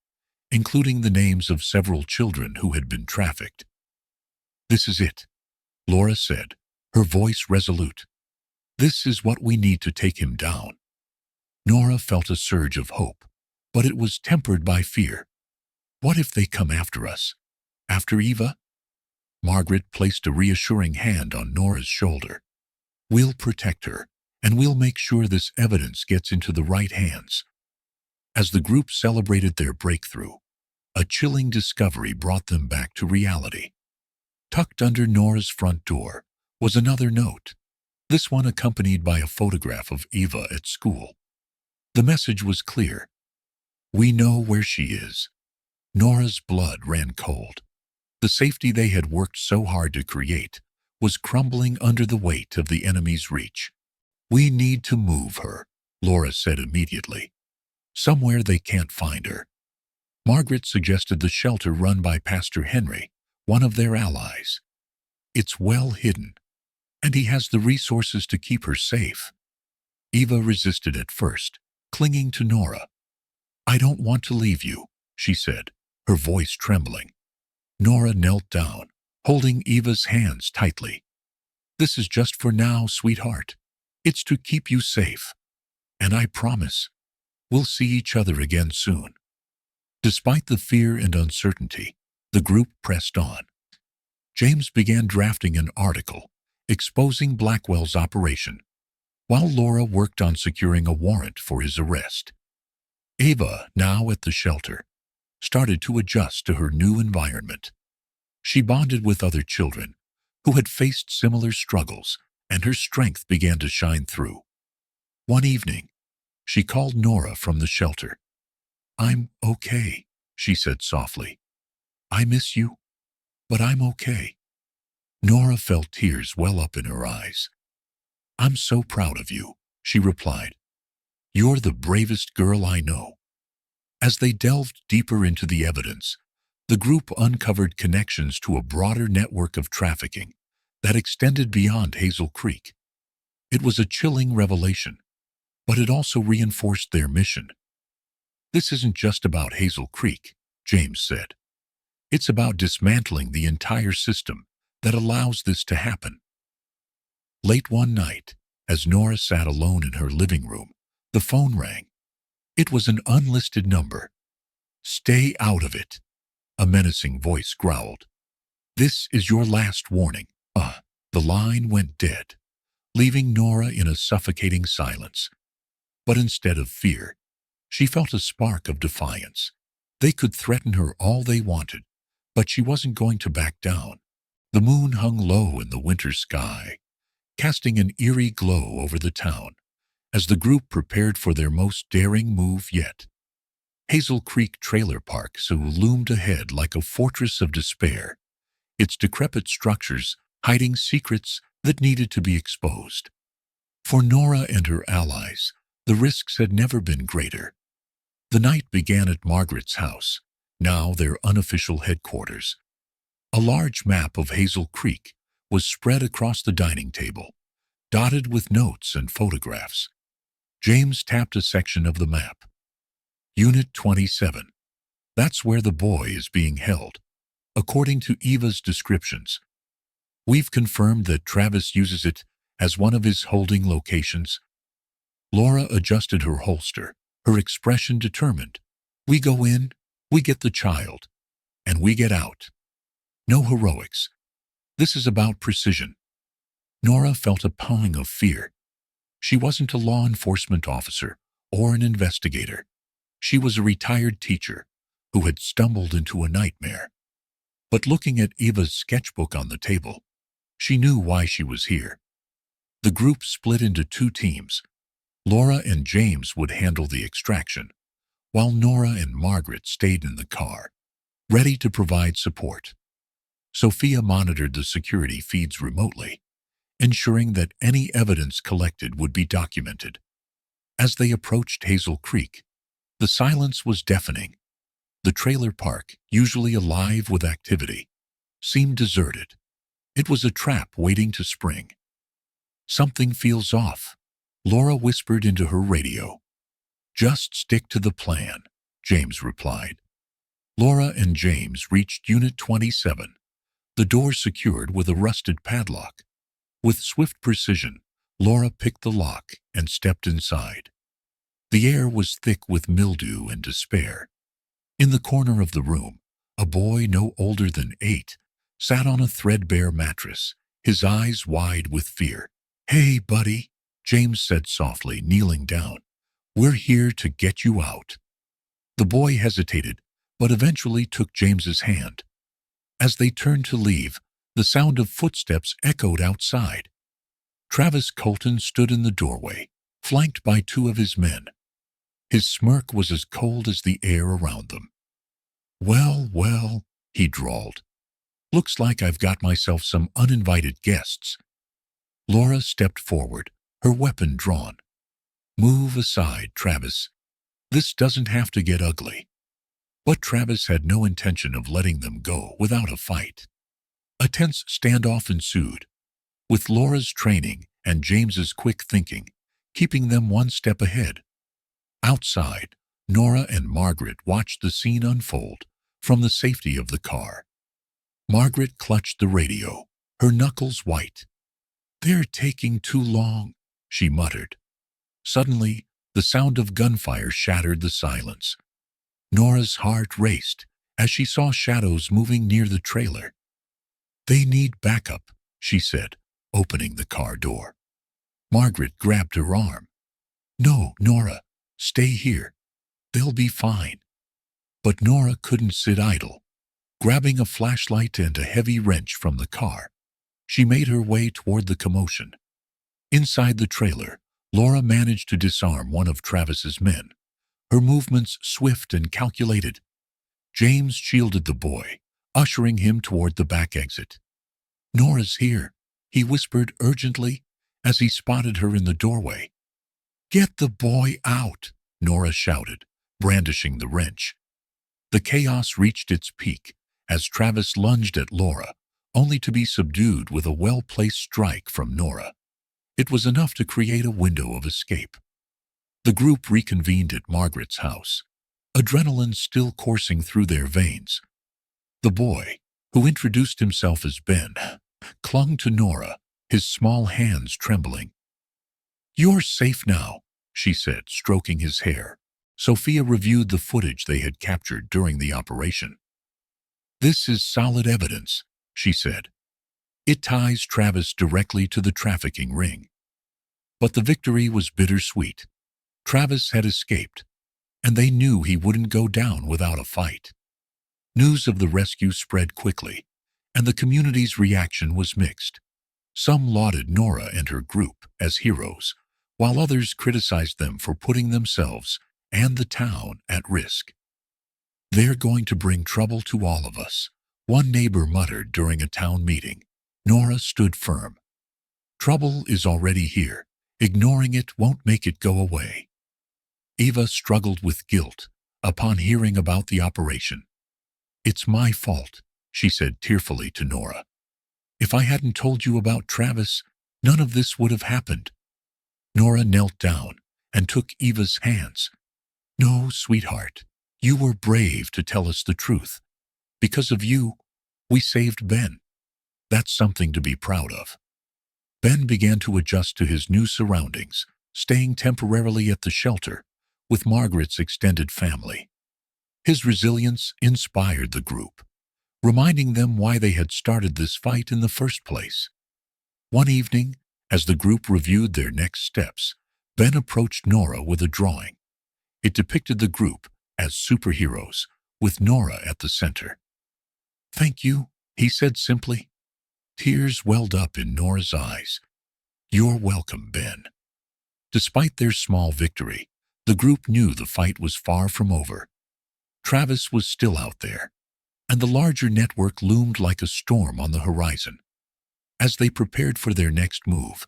including the names of several children who had been trafficked. "This is it," Laura said, her voice resolute. "This is what we need to take him down." Nora felt a surge of hope, but it was tempered by fear. What if they come after us? After Eva? Margaret placed a reassuring hand on Nora's shoulder. "We'll protect her, and we'll make sure this evidence gets into the right hands." As the group celebrated their breakthrough, a chilling discovery brought them back to reality. Tucked under Nora's front door was another note, this one accompanied by a photograph of Eva at school. The message was clear. "We know where she is." Nora's blood ran cold. The safety they had worked so hard to create was crumbling under the weight of the enemy's reach. "We need to move her," Laura said immediately. "Somewhere they can't find her." Margaret suggested the shelter run by Pastor Henry, one of their allies. "It's well hidden, and he has the resources to keep her safe." Eva resisted at first, clinging to Nora. "I don't want to leave you," she said, her voice trembling. Nora knelt down, holding Eva's hands tightly. "This is just for now, sweetheart. It's to keep you safe. And I promise, we'll see each other again soon." Despite the fear and uncertainty, the group pressed on. James began drafting an article exposing Blackwell's operation, while Laura worked on securing a warrant for his arrest. Eva, now at the shelter, started to adjust to her new environment. She bonded with other children who had faced similar struggles, and her strength began to shine through. One evening, she called Nora from the shelter. "I'm okay," she said softly. "I miss you, but I'm okay." Nora felt tears well up in her eyes. "I'm so proud of you," she replied. "You're the bravest girl I know." As they delved deeper into the evidence, the group uncovered connections to a broader network of trafficking that extended beyond Hazel Creek. It was a chilling revelation, but it also reinforced their mission. "This isn't just about Hazel Creek," James said. "It's about dismantling the entire system that allows this to happen." Late one night, as Nora sat alone in her living room, the phone rang. It was an unlisted number. "Stay out of it," a menacing voice growled. "This is your last warning." The line went dead, leaving Nora in a suffocating silence. But instead of fear, she felt a spark of defiance. They could threaten her all they wanted, but she wasn't going to back down. The moon hung low in the winter sky, casting an eerie glow over the town as the group prepared for their most daring move yet. Hazel Creek Trailer Park so loomed ahead like a fortress of despair, its decrepit structures hiding secrets that needed to be exposed. For Nora and her allies, the risks had never been greater. The night began at Margaret's house, now their unofficial headquarters. A large map of Hazel Creek was spread across the dining table, dotted with notes and photographs. James tapped a section of the map. "Unit 27. That's where the boy is being held, according to Eva's descriptions. We've confirmed that Travis uses it as one of his holding locations." Laura adjusted her holster, her expression determined. "We go in, we get the child, and we get out. No heroics. This is about precision." Nora felt a pang of fear. She wasn't a law enforcement officer or an investigator. She was a retired teacher who had stumbled into a nightmare. But looking at Eva's sketchbook on the table, she knew why she was here. The group split into two teams. Laura and James would handle the extraction, while Nora and Margaret stayed in the car, ready to provide support. Sophia monitored the security feeds remotely, ensuring that any evidence collected would be documented. As they approached Hazel Creek, the silence was deafening. The trailer park, usually alive with activity, seemed deserted. It was a trap waiting to spring. "Something feels off," Laura whispered into her radio. "Just stick to the plan," James replied. Laura and James reached Unit 27, the door secured with a rusted padlock. With swift precision, Laura picked the lock and stepped inside. The air was thick with mildew and despair. In the corner of the room, a boy no older than 8 sat on a threadbare mattress, his eyes wide with fear. "Hey, buddy," James said softly, kneeling down. "We're here to get you out." The boy hesitated, but eventually took James's hand. As they turned to leave, the sound of footsteps echoed outside. Travis Colton stood in the doorway, flanked by 2 of his men. His smirk was as cold as the air around them. "Well, well," he drawled. "Looks like I've got myself some uninvited guests." Laura stepped forward, her weapon drawn. "Move aside, Travis. This doesn't have to get ugly." But Travis had no intention of letting them go without a fight. A tense standoff ensued, with Laura's training and James's quick thinking keeping them one step ahead. Outside, Nora and Margaret watched the scene unfold from the safety of the car. Margaret clutched the radio, her knuckles white. "They're taking too long," she muttered. Suddenly, the sound of gunfire shattered the silence. Nora's heart raced as she saw shadows moving near the trailer. "They need backup," she said, opening the car door. Margaret grabbed her arm. "No, Nora, stay here. They'll be fine." But Nora couldn't sit idle. Grabbing a flashlight and a heavy wrench from the car, she made her way toward the commotion. Inside the trailer, Laura managed to disarm one of Travis's men, her movements swift and calculated. James shielded the boy, ushering him toward the back exit. "Nora's here," he whispered urgently as he spotted her in the doorway. "Get the boy out," Nora shouted, brandishing the wrench. The chaos reached its peak as Travis lunged at Laura, only to be subdued with a well-placed strike from Nora. It was enough to create a window of escape. The group reconvened at Margaret's house, adrenaline still coursing through their veins. The boy, who introduced himself as Ben, clung to Nora, his small hands trembling. "You're safe now," she said, stroking his hair. Sophia reviewed the footage they had captured during the operation. "This is solid evidence," she said. "It ties Travis directly to the trafficking ring." But the victory was bittersweet. Travis had escaped, and they knew he wouldn't go down without a fight. News of the rescue spread quickly, and the community's reaction was mixed. Some lauded Nora and her group as heroes, while others criticized them for putting themselves and the town at risk. "They're going to bring trouble to all of us," one neighbor muttered during a town meeting. Nora stood firm. "Trouble is already here. Ignoring it won't make it go away." Eva struggled with guilt upon hearing about the operation. "It's my fault," she said tearfully to Nora. "If I hadn't told you about Travis, none of this would have happened." Nora knelt down and took Eva's hands. "No, sweetheart, you were brave to tell us the truth. Because of you, we saved Ben. That's something to be proud of." Ben began to adjust to his new surroundings, staying temporarily at the shelter with Margaret's extended family. His resilience inspired the group, reminding them why they had started this fight in the first place. One evening, as the group reviewed their next steps, Ben approached Nora with a drawing. It depicted the group as superheroes, with Nora at the center. "Thank you," he said simply. Tears welled up in Nora's eyes. "You're welcome, Ben." Despite their small victory, the group knew the fight was far from over. Travis was still out there, and the larger network loomed like a storm on the horizon. As they prepared for their next move,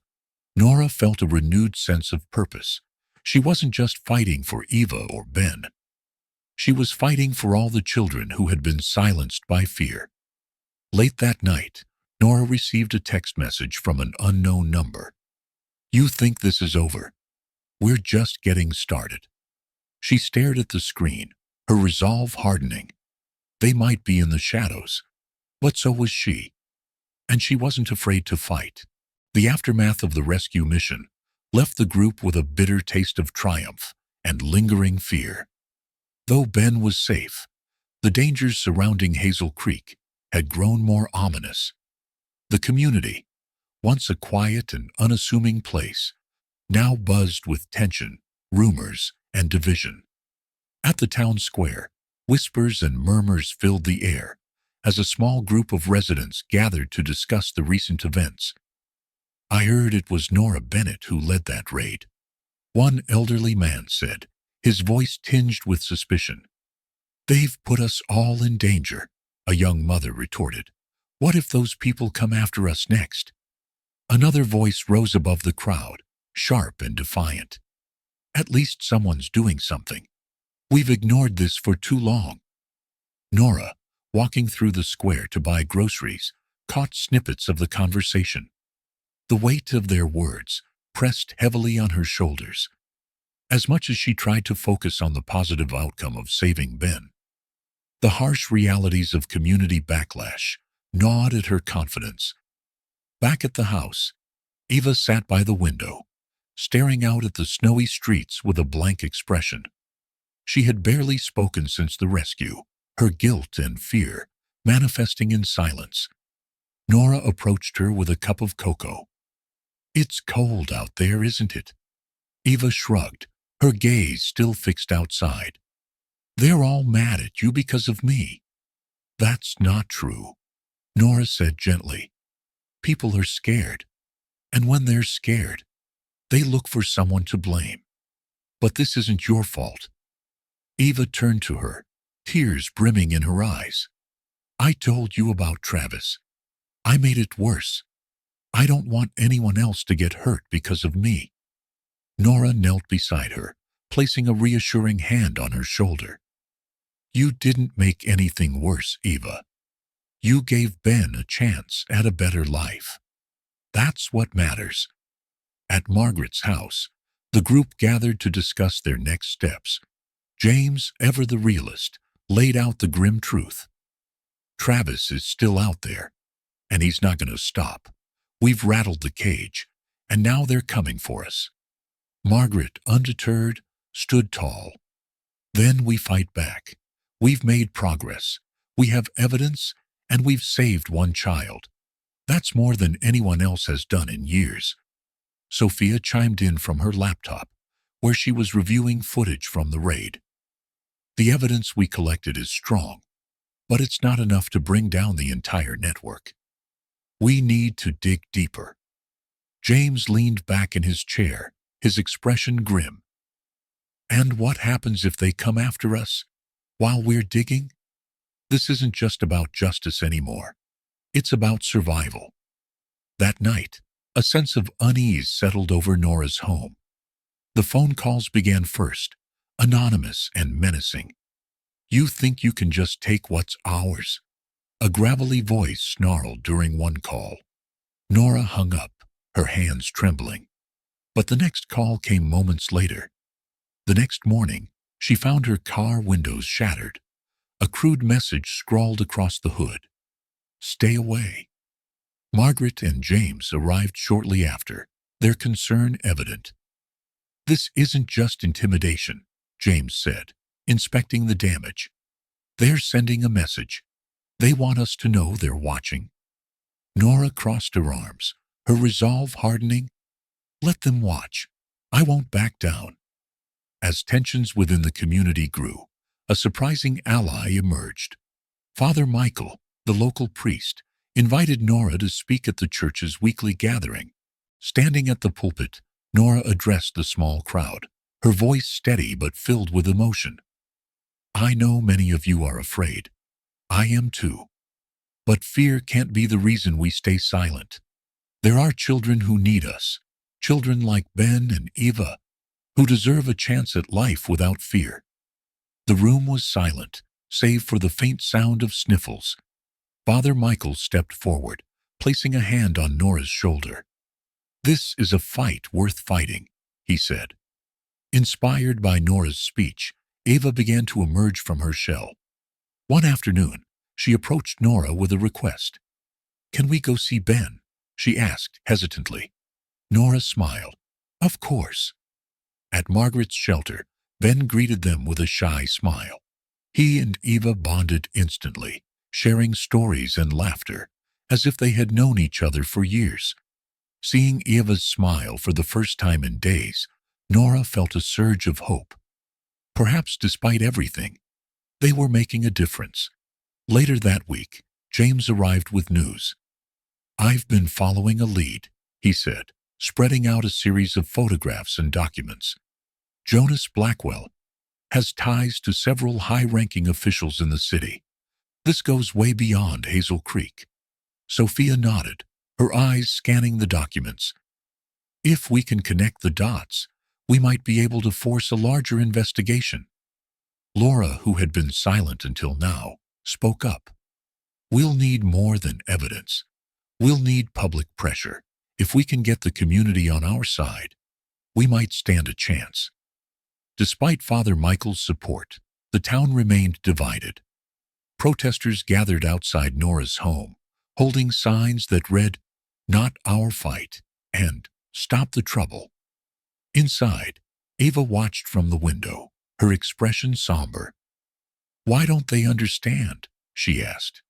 Nora felt a renewed sense of purpose. She wasn't just fighting for Eva or Ben. She was fighting for all the children who had been silenced by fear. Late that night, Nora received a text message from an unknown number. "You think this is over? We're just getting started." She stared at the screen, her resolve hardening. They might be in the shadows, but so was she. And she wasn't afraid to fight. The aftermath of the rescue mission left the group with a bitter taste of triumph and lingering fear. Though Ben was safe, the dangers surrounding Hazel Creek had grown more ominous. The community, once a quiet and unassuming place, now buzzed with tension, rumors, and division. At the town square, whispers and murmurs filled the air as a small group of residents gathered to discuss the recent events. "I heard it was Nora Bennett who led that raid," one elderly man said, his voice tinged with suspicion. "They've put us all in danger," a young mother retorted. "What if those people come after us next?" Another voice rose above the crowd, sharp and defiant. "At least someone's doing something. We've ignored this for too long." Nora, walking through the square to buy groceries, caught snippets of the conversation. The weight of their words pressed heavily on her shoulders. As much as she tried to focus on the positive outcome of saving Ben, the harsh realities of community backlash gnawed at her confidence. Back at the house, Eva sat by the window, staring out at the snowy streets with a blank expression. She had barely spoken since the rescue, her guilt and fear manifesting in silence. Nora approached her with a cup of cocoa. "It's cold out there, isn't it?" Eva shrugged, her gaze still fixed outside. "They're all mad at you because of me." "That's not true," Nora said gently. "People are scared, and when they're scared, they look for someone to blame. But this isn't your fault." Eva turned to her, tears brimming in her eyes. "I told you about Travis. I made it worse. I don't want anyone else to get hurt because of me." Nora knelt beside her, placing a reassuring hand on her shoulder. "You didn't make anything worse, Eva. You gave Ben a chance at a better life. That's what matters." At Margaret's house, the group gathered to discuss their next steps. James, ever the realist, laid out the grim truth. "Travis is still out there, and he's not going to stop. We've rattled the cage, and now they're coming for us." Margaret, undeterred, stood tall. "Then we fight back. We've made progress. We have evidence, and we've saved one child. That's more than anyone else has done in years." Sophia chimed in from her laptop, where she was reviewing footage from the raid. "The evidence we collected is strong, but it's not enough to bring down the entire network. We need to dig deeper." James leaned back in his chair, his expression grim. "And what happens if they come after us while we're digging? This isn't just about justice anymore. It's about survival." That night, a sense of unease settled over Nora's home. The phone calls began first, anonymous and menacing. "You think you can just take what's ours?" A gravelly voice snarled during one call. Nora hung up, her hands trembling. But the next call came moments later. The next morning, she found her car windows shattered. A crude message scrawled across the hood. "Stay away." Margaret and James arrived shortly after, their concern evident. "This isn't just intimidation," James said, inspecting the damage. "They're sending a message. They want us to know they're watching." Nora crossed her arms, her resolve hardening. "Let them watch. I won't back down." As tensions within the community grew, a surprising ally emerged. Father Michael, the local priest, invited Nora to speak at the church's weekly gathering. Standing at the pulpit, Nora addressed the small crowd, her voice steady but filled with emotion. I know many of you are afraid. I am too. But fear can't be the reason we stay silent. There are children who need us, children like Ben and Eva, who deserve a chance at life without fear. The room was silent, save for the faint sound of sniffles. Father Michael stepped forward, placing a hand on Nora's shoulder. This is a fight worth fighting, he said. Inspired by Nora's speech, Eva began to emerge from her shell. One afternoon, she approached Nora with a request. Can we go see Ben? She asked hesitantly. Nora smiled. Of course. At Margaret's shelter, Ben greeted them with a shy smile. He and Eva bonded instantly, sharing stories and laughter, as if they had known each other for years. Seeing Eva's smile for the first time in days, Nora felt a surge of hope. Perhaps despite everything, they were making a difference. Later that week, James arrived with news. I've been following a lead, he said, spreading out a series of photographs and documents. Jonas Blackwell has ties to several high-ranking officials in the city. This goes way beyond Hazel Creek. Sophia nodded, her eyes scanning the documents. If we can connect the dots, we might be able to force a larger investigation. Laura, who had been silent until now, spoke up. We'll need more than evidence. We'll need public pressure. If we can get the community on our side, we might stand a chance. Despite Father Michael's support, the town remained divided. Protesters gathered outside Nora's home, holding signs that read, "Not our fight," and "Stop the trouble." Inside, Eva watched from the window, her expression somber. Why don't they understand? She asked.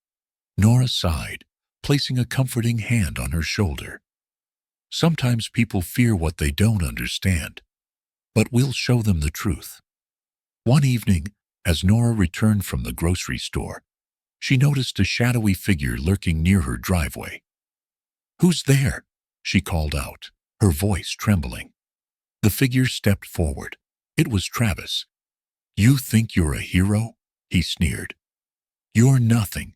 Nora sighed, placing a comforting hand on her shoulder. Sometimes people fear what they don't understand, but we'll show them the truth. One evening, as Nora returned from the grocery store, she noticed a shadowy figure lurking near her driveway. Who's there? She called out, her voice trembling. The figure stepped forward. It was Travis. You think you're a hero? He sneered. You're nothing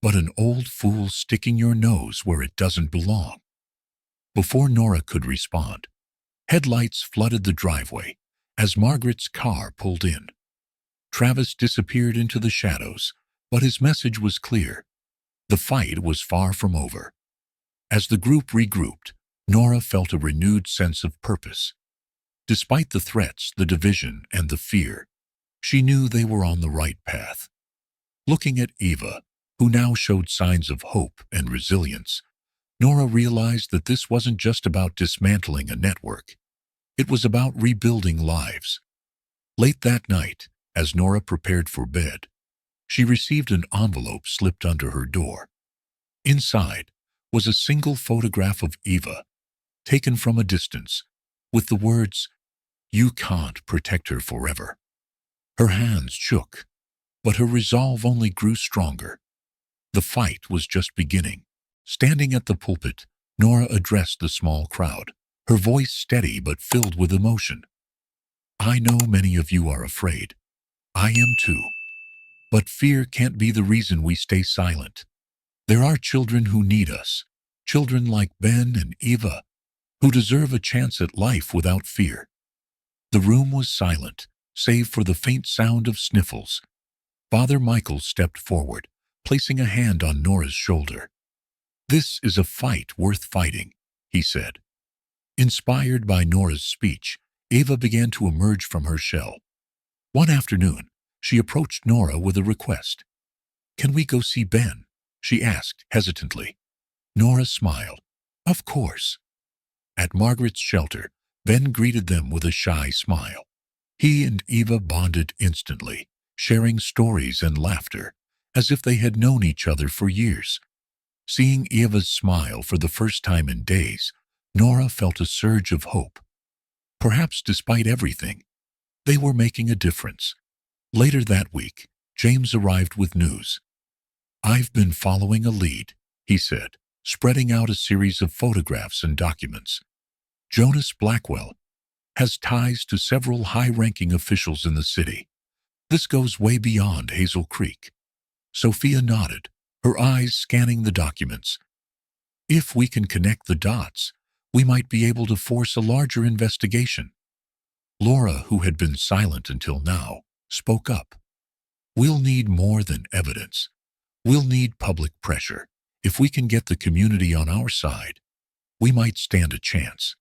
but an old fool sticking your nose where it doesn't belong. Before Nora could respond, headlights flooded the driveway as Margaret's car pulled in. Travis disappeared into the shadows, but his message was clear. The fight was far from over. As the group regrouped, Nora felt a renewed sense of purpose. Despite the threats, the division, and the fear, she knew they were on the right path. Looking at Eva, who now showed signs of hope and resilience, Nora realized that this wasn't just about dismantling a network. It was about rebuilding lives. Late that night, as Nora prepared for bed, she received an envelope slipped under her door. Inside was a single photograph of Eva, taken from a distance, with the words, "You can't protect her forever." Her hands shook, but her resolve only grew stronger. The fight was just beginning. Standing at the pulpit, Nora addressed the small crowd, her voice steady but filled with emotion. I know many of you are afraid. I am too. But fear can't be the reason we stay silent. There are children who need us, children like Ben and Eva, who deserve a chance at life without fear. The room was silent, save for the faint sound of sniffles. Father Michael stepped forward, placing a hand on Nora's shoulder. This is a fight worth fighting, he said. Inspired by Nora's speech, Eva began to emerge from her shell. One afternoon, she approached Nora with a request. Can we go see Ben? She asked hesitantly. Nora smiled. Of course. At Margaret's shelter, Ben greeted them with a shy smile. He and Eva bonded instantly, sharing stories and laughter, as if they had known each other for years. Seeing Eva's smile for the first time in days, Nora felt a surge of hope. Perhaps despite everything, they were making a difference. Later that week, James arrived with news. I've been following a lead, he said, spreading out a series of photographs and documents. Jonas Blackwell has ties to several high-ranking officials in the city. This goes way beyond Hazel Creek. Sophia nodded, her eyes scanning the documents. If we can connect the dots, we might be able to force a larger investigation. Laura, who had been silent until now, spoke up. We'll need more than evidence. We'll need public pressure. If we can get the community on our side, we might stand a chance.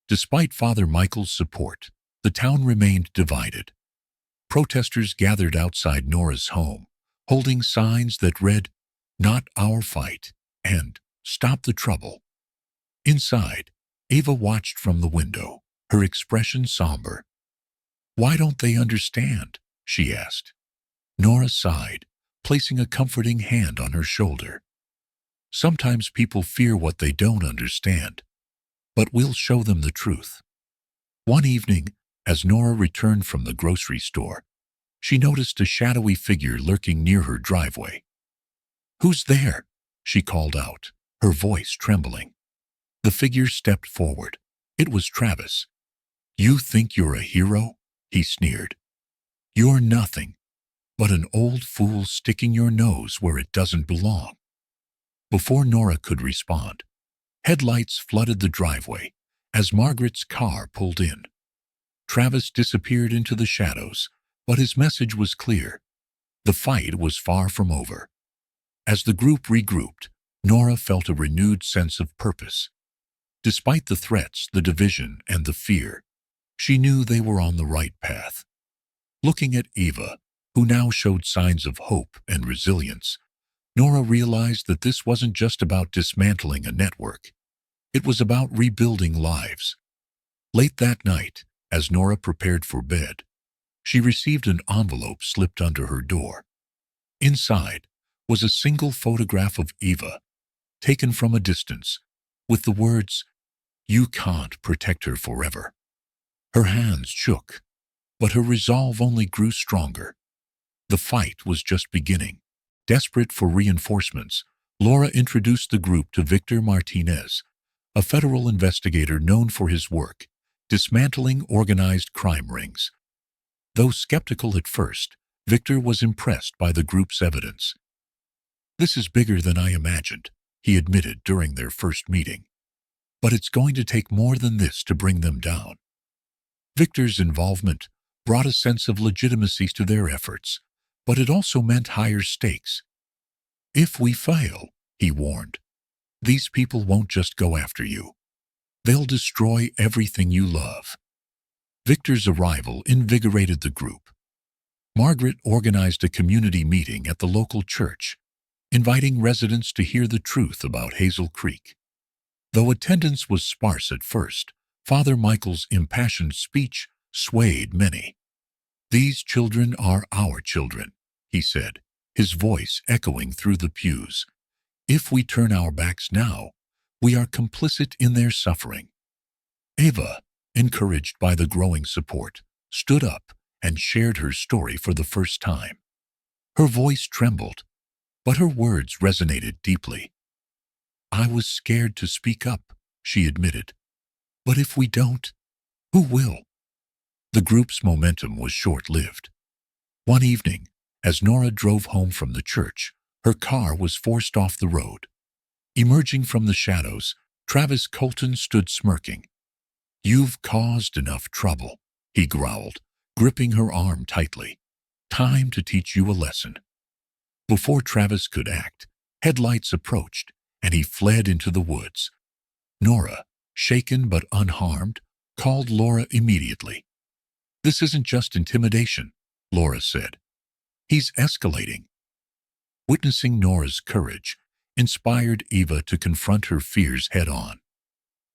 Despite Father Michael's support, the town remained divided. Protesters gathered outside Nora's home, holding signs that read, "Not our fight," and "Stop the trouble." Inside, Ava watched from the window, her expression somber. "Why don't they understand?" she asked. Nora sighed, placing a comforting hand on her shoulder. "Sometimes people fear what they don't understand, but we'll show them the truth." One evening, as Nora returned from the grocery store, she noticed a shadowy figure lurking near her driveway. "Who's there?" she called out, her voice trembling. The figure stepped forward. It was Travis. "You think you're a hero?" he sneered. "You're nothing but an old fool sticking your nose where it doesn't belong." Before Nora could respond, headlights flooded the driveway as Margaret's car pulled in. Travis disappeared into the shadows, but his message was clear. The fight was far from over. As the group regrouped, Nora felt a renewed sense of purpose. Despite the threats, the division, and the fear, she knew they were on the right path. Looking at Eva, who now showed signs of hope and resilience, Nora realized that this wasn't just about dismantling a network. It was about rebuilding lives. Late that night, as Nora prepared for bed, she received an envelope slipped under her door. Inside was a single photograph of Eva, taken from a distance, with the words, "You can't protect her forever." Her hands shook, but her resolve only grew stronger. The fight was just beginning. Desperate for reinforcements, Laura introduced the group to Victor Martinez, a federal investigator known for his work dismantling organized crime rings. Though skeptical at first, Victor was impressed by the group's evidence. "This is bigger than I imagined," he admitted during their first meeting. "But it's going to take more than this to bring them down." Victor's involvement brought a sense of legitimacy to their efforts, but it also meant higher stakes. "If we fail," he warned, "these people won't just go after you. They'll destroy everything you love." Victor's arrival invigorated the group. Margaret organized a community meeting at the local church, inviting residents to hear the truth about Hazel Creek. Though attendance was sparse at first, Father Michael's impassioned speech swayed many. "These children are our children," he said, his voice echoing through the pews. "If we turn our backs now, we are complicit in their suffering." Ava, encouraged by the growing support, stood up and shared her story for the first time. Her voice trembled, but her words resonated deeply. "I was scared to speak up," she admitted. "But if we don't, who will?" The group's momentum was short-lived. One evening, as Nora drove home from the church, her car was forced off the road. Emerging from the shadows, Travis Colton stood smirking. "You've caused enough trouble," he growled, gripping her arm tightly. "Time to teach you a lesson." Before Travis could act, headlights approached, and he fled into the woods. Nora, shaken but unharmed, called Laura immediately. "This isn't just intimidation," Laura said. "He's escalating." Witnessing Nora's courage inspired Eva to confront her fears head-on.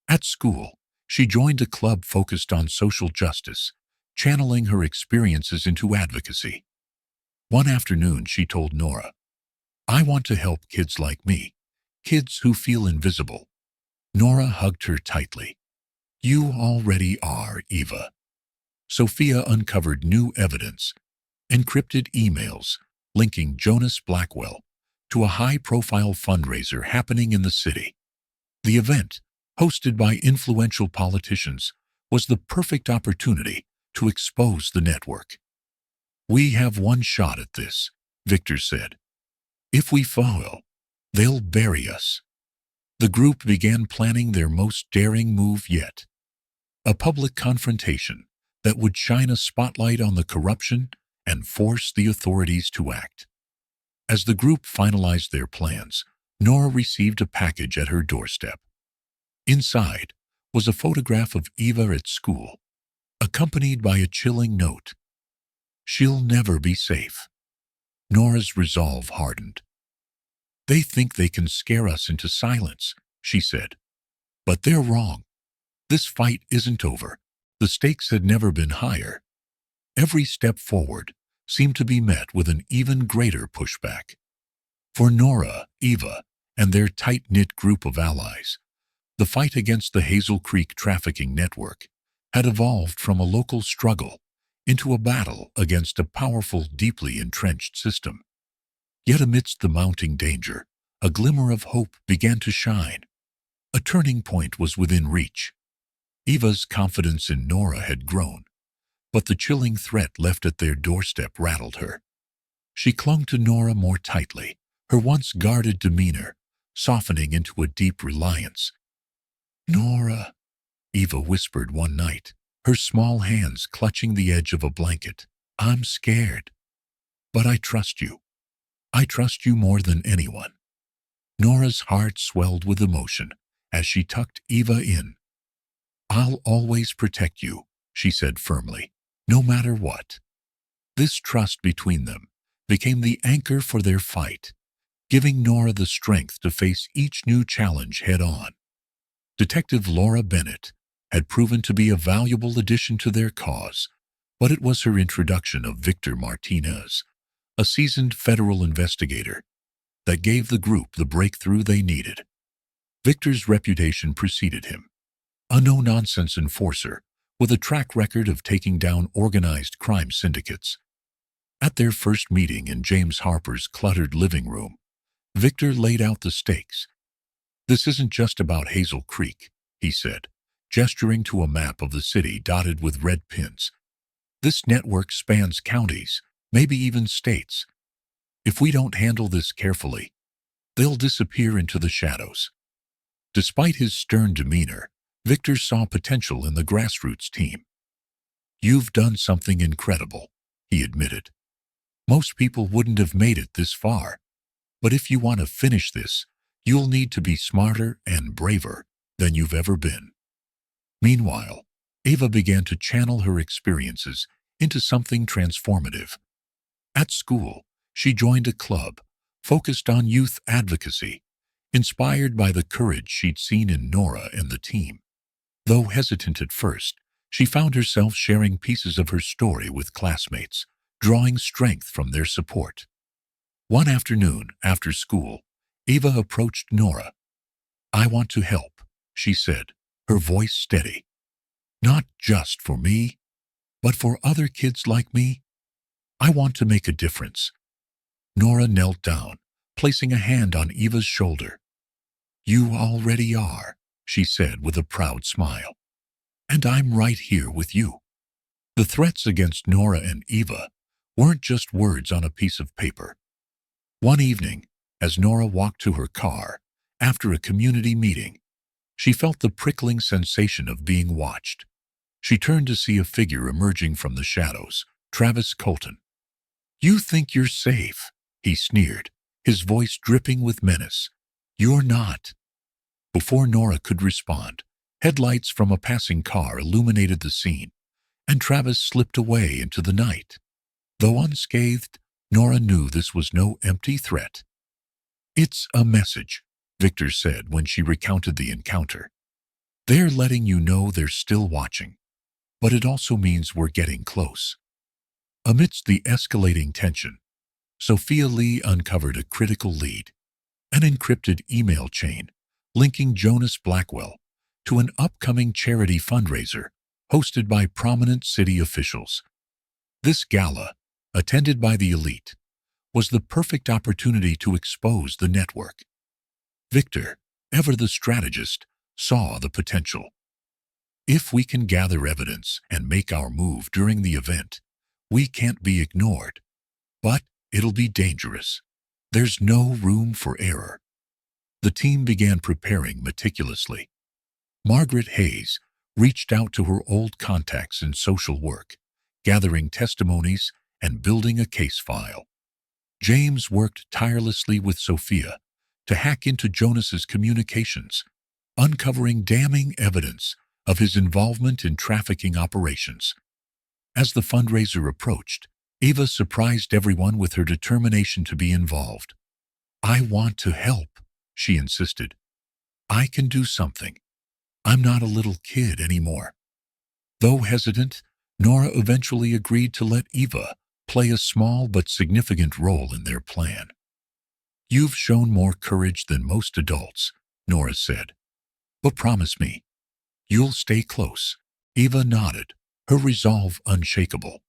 At school, she joined a club focused on social justice, channeling her experiences into advocacy. One afternoon, she told Nora, "I want to help kids like me, kids who feel invisible." Nora hugged her tightly. "You already are, Eva." Sophia uncovered new evidence, encrypted emails linking Jonas Blackwell to a high-profile fundraiser happening in the city. The event, hosted by influential politicians, was the perfect opportunity to expose the network. "We have one shot at this," Victor said. "If we fail, they'll bury us." The group began planning their most daring move yet, a public confrontation that would shine a spotlight on the corruption and force the authorities to act. As the group finalized their plans, Nora received a package at her doorstep. Inside was a photograph of Eva at school, accompanied by a chilling note. "She'll never be safe." Nora's resolve hardened. "They think they can scare us into silence," she said. "But they're wrong. This fight isn't over." The stakes had never been higher. Every step forward seemed to be met with an even greater pushback. For Nora, Eva, and their tight-knit group of allies, the fight against the Hazel Creek trafficking network had evolved from a local struggle into a battle against a powerful, deeply entrenched system. Yet amidst the mounting danger, a glimmer of hope began to shine. A turning point was within reach. Eva's confidence in Nora had grown, but the chilling threat left at their doorstep rattled her. She clung to Nora more tightly, her once guarded demeanor softening into a deep reliance. "Nora," Eva whispered one night, her small hands clutching the edge of a blanket, "I'm scared. But I trust you. I trust you more than anyone." Nora's heart swelled with emotion as she tucked Eva in. "I'll always protect you," she said firmly, "no matter what." This trust between them became the anchor for their fight, giving Nora the strength to face each new challenge head-on. Detective Laura Bennett had proven to be a valuable addition to their cause, but it was her introduction of Victor Martinez, a seasoned federal investigator, that gave the group the breakthrough they needed. Victor's reputation preceded him, a no-nonsense enforcer with a track record of taking down organized crime syndicates. At their first meeting in James Harper's cluttered living room, Victor laid out the stakes. "This isn't just about Hazel Creek," he said, gesturing to a map of the city dotted with red pins. "This network spans counties, maybe even states. If we don't handle this carefully, they'll disappear into the shadows." Despite his stern demeanor, Victor saw potential in the grassroots team. "You've done something incredible," he admitted. "Most people wouldn't have made it this far. But if you want to finish this, you'll need to be smarter and braver than you've ever been." Meanwhile, Eva began to channel her experiences into something transformative. At school, she joined a club focused on youth advocacy, inspired by the courage she'd seen in Nora and the team. Though hesitant at first, she found herself sharing pieces of her story with classmates, drawing strength from their support. One afternoon, after school, Eva approached Nora. "I want to help," she said, her voice steady. "Not just for me, but for other kids like me. I want to make a difference." Nora knelt down, placing a hand on Eva's shoulder. "You already are," she said with a proud smile. "And I'm right here with you." The threats against Nora and Eva weren't just words on a piece of paper. One evening, as Nora walked to her car after a community meeting, she felt the prickling sensation of being watched. She turned to see a figure emerging from the shadows, Travis Colton. "You think you're safe," he sneered, his voice dripping with menace. "You're not." Before Nora could respond, headlights from a passing car illuminated the scene, and Travis slipped away into the night. Though unscathed, Nora knew this was no empty threat. "It's a message," Victor said when she recounted the encounter. "They're letting you know they're still watching, but it also means we're getting close." Amidst the escalating tension, Sophia Lee uncovered a critical lead, an encrypted email chain linking Jonas Blackwell to an upcoming charity fundraiser hosted by prominent city officials. This gala, attended by the elite, was the perfect opportunity to expose the network. Victor, ever the strategist, saw the potential. If we can gather evidence and make our move during the event, we can't be ignored. But it'll be dangerous. There's no room for error. The team began preparing meticulously. Margaret Hayes reached out to her old contacts in social work, gathering testimonies and building a case file. James worked tirelessly with Sophia to hack into Jonas's communications, uncovering damning evidence of his involvement in trafficking operations. As the fundraiser approached, Eva surprised everyone with her determination to be involved. "I want to help," she insisted. "I can do something. I'm not a little kid anymore." Though hesitant, Nora eventually agreed to let Eva play a small but significant role in their plan. "You've shown more courage than most adults," Nora said. "But promise me, you'll stay close." Eva nodded, her resolve unshakable.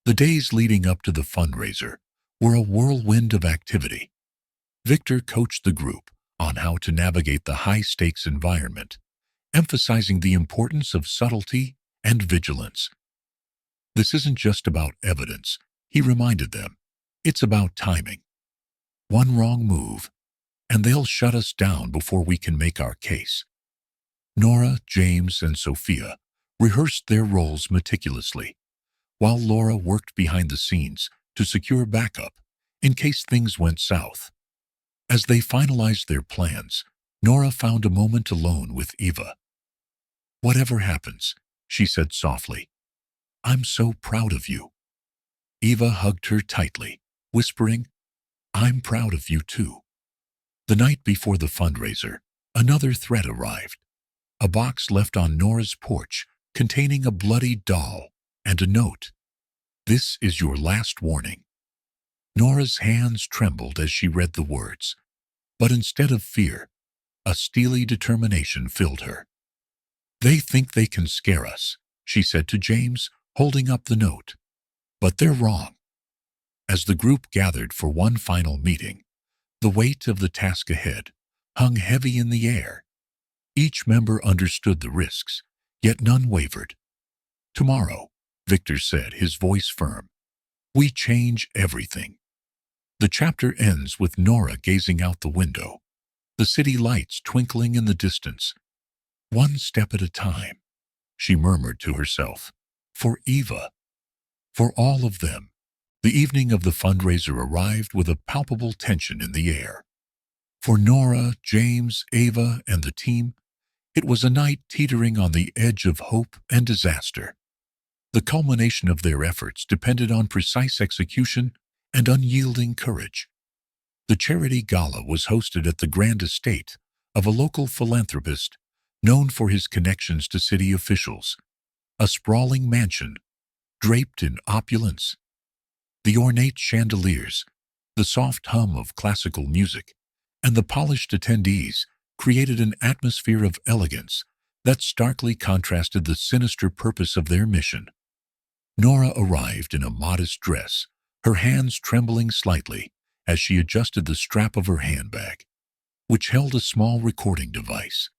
The days leading up to the fundraiser were a whirlwind of activity. Victor coached the group on how to navigate the high-stakes environment, emphasizing the importance of subtlety and vigilance. "This isn't just about evidence," he reminded them. "It's about timing. One wrong move, and they'll shut us down before we can make our case." Nora, James, and Sophia rehearsed their roles meticulously, while Laura worked behind the scenes to secure backup in case things went south. As they finalized their plans, Nora found a moment alone with Eva. "Whatever happens," she said softly, "I'm so proud of you." Eva hugged her tightly, whispering, "I'm proud of you too." The night before the fundraiser, another threat arrived. A box left on Nora's porch containing a bloody doll and a note. "This is your last warning." Nora's hands trembled as she read the words, but instead of fear, a steely determination filled her. "They think they can scare us," she said to James, holding up the note. "But they're wrong." As the group gathered for one final meeting, the weight of the task ahead hung heavy in the air. Each member understood the risks, yet none wavered. "Tomorrow," Victor said, his voice firm, "we change everything." The chapter ends with Nora gazing out the window, the city lights twinkling in the distance. "One step at a time," she murmured to herself. For Eva, for all of them. The evening of the fundraiser arrived with a palpable tension in the air. For Nora, James, Eva, and the team, it was a night teetering on the edge of hope and disaster. The culmination of their efforts depended on precise execution and unyielding courage. The charity gala was hosted at the grand estate of a local philanthropist known for his connections to city officials, a sprawling mansion draped in opulence. The ornate chandeliers, the soft hum of classical music, and the polished attendees created an atmosphere of elegance that starkly contrasted the sinister purpose of their mission. Nora arrived in a modest dress, her hands trembling slightly as she adjusted the strap of her handbag, which held a small recording device.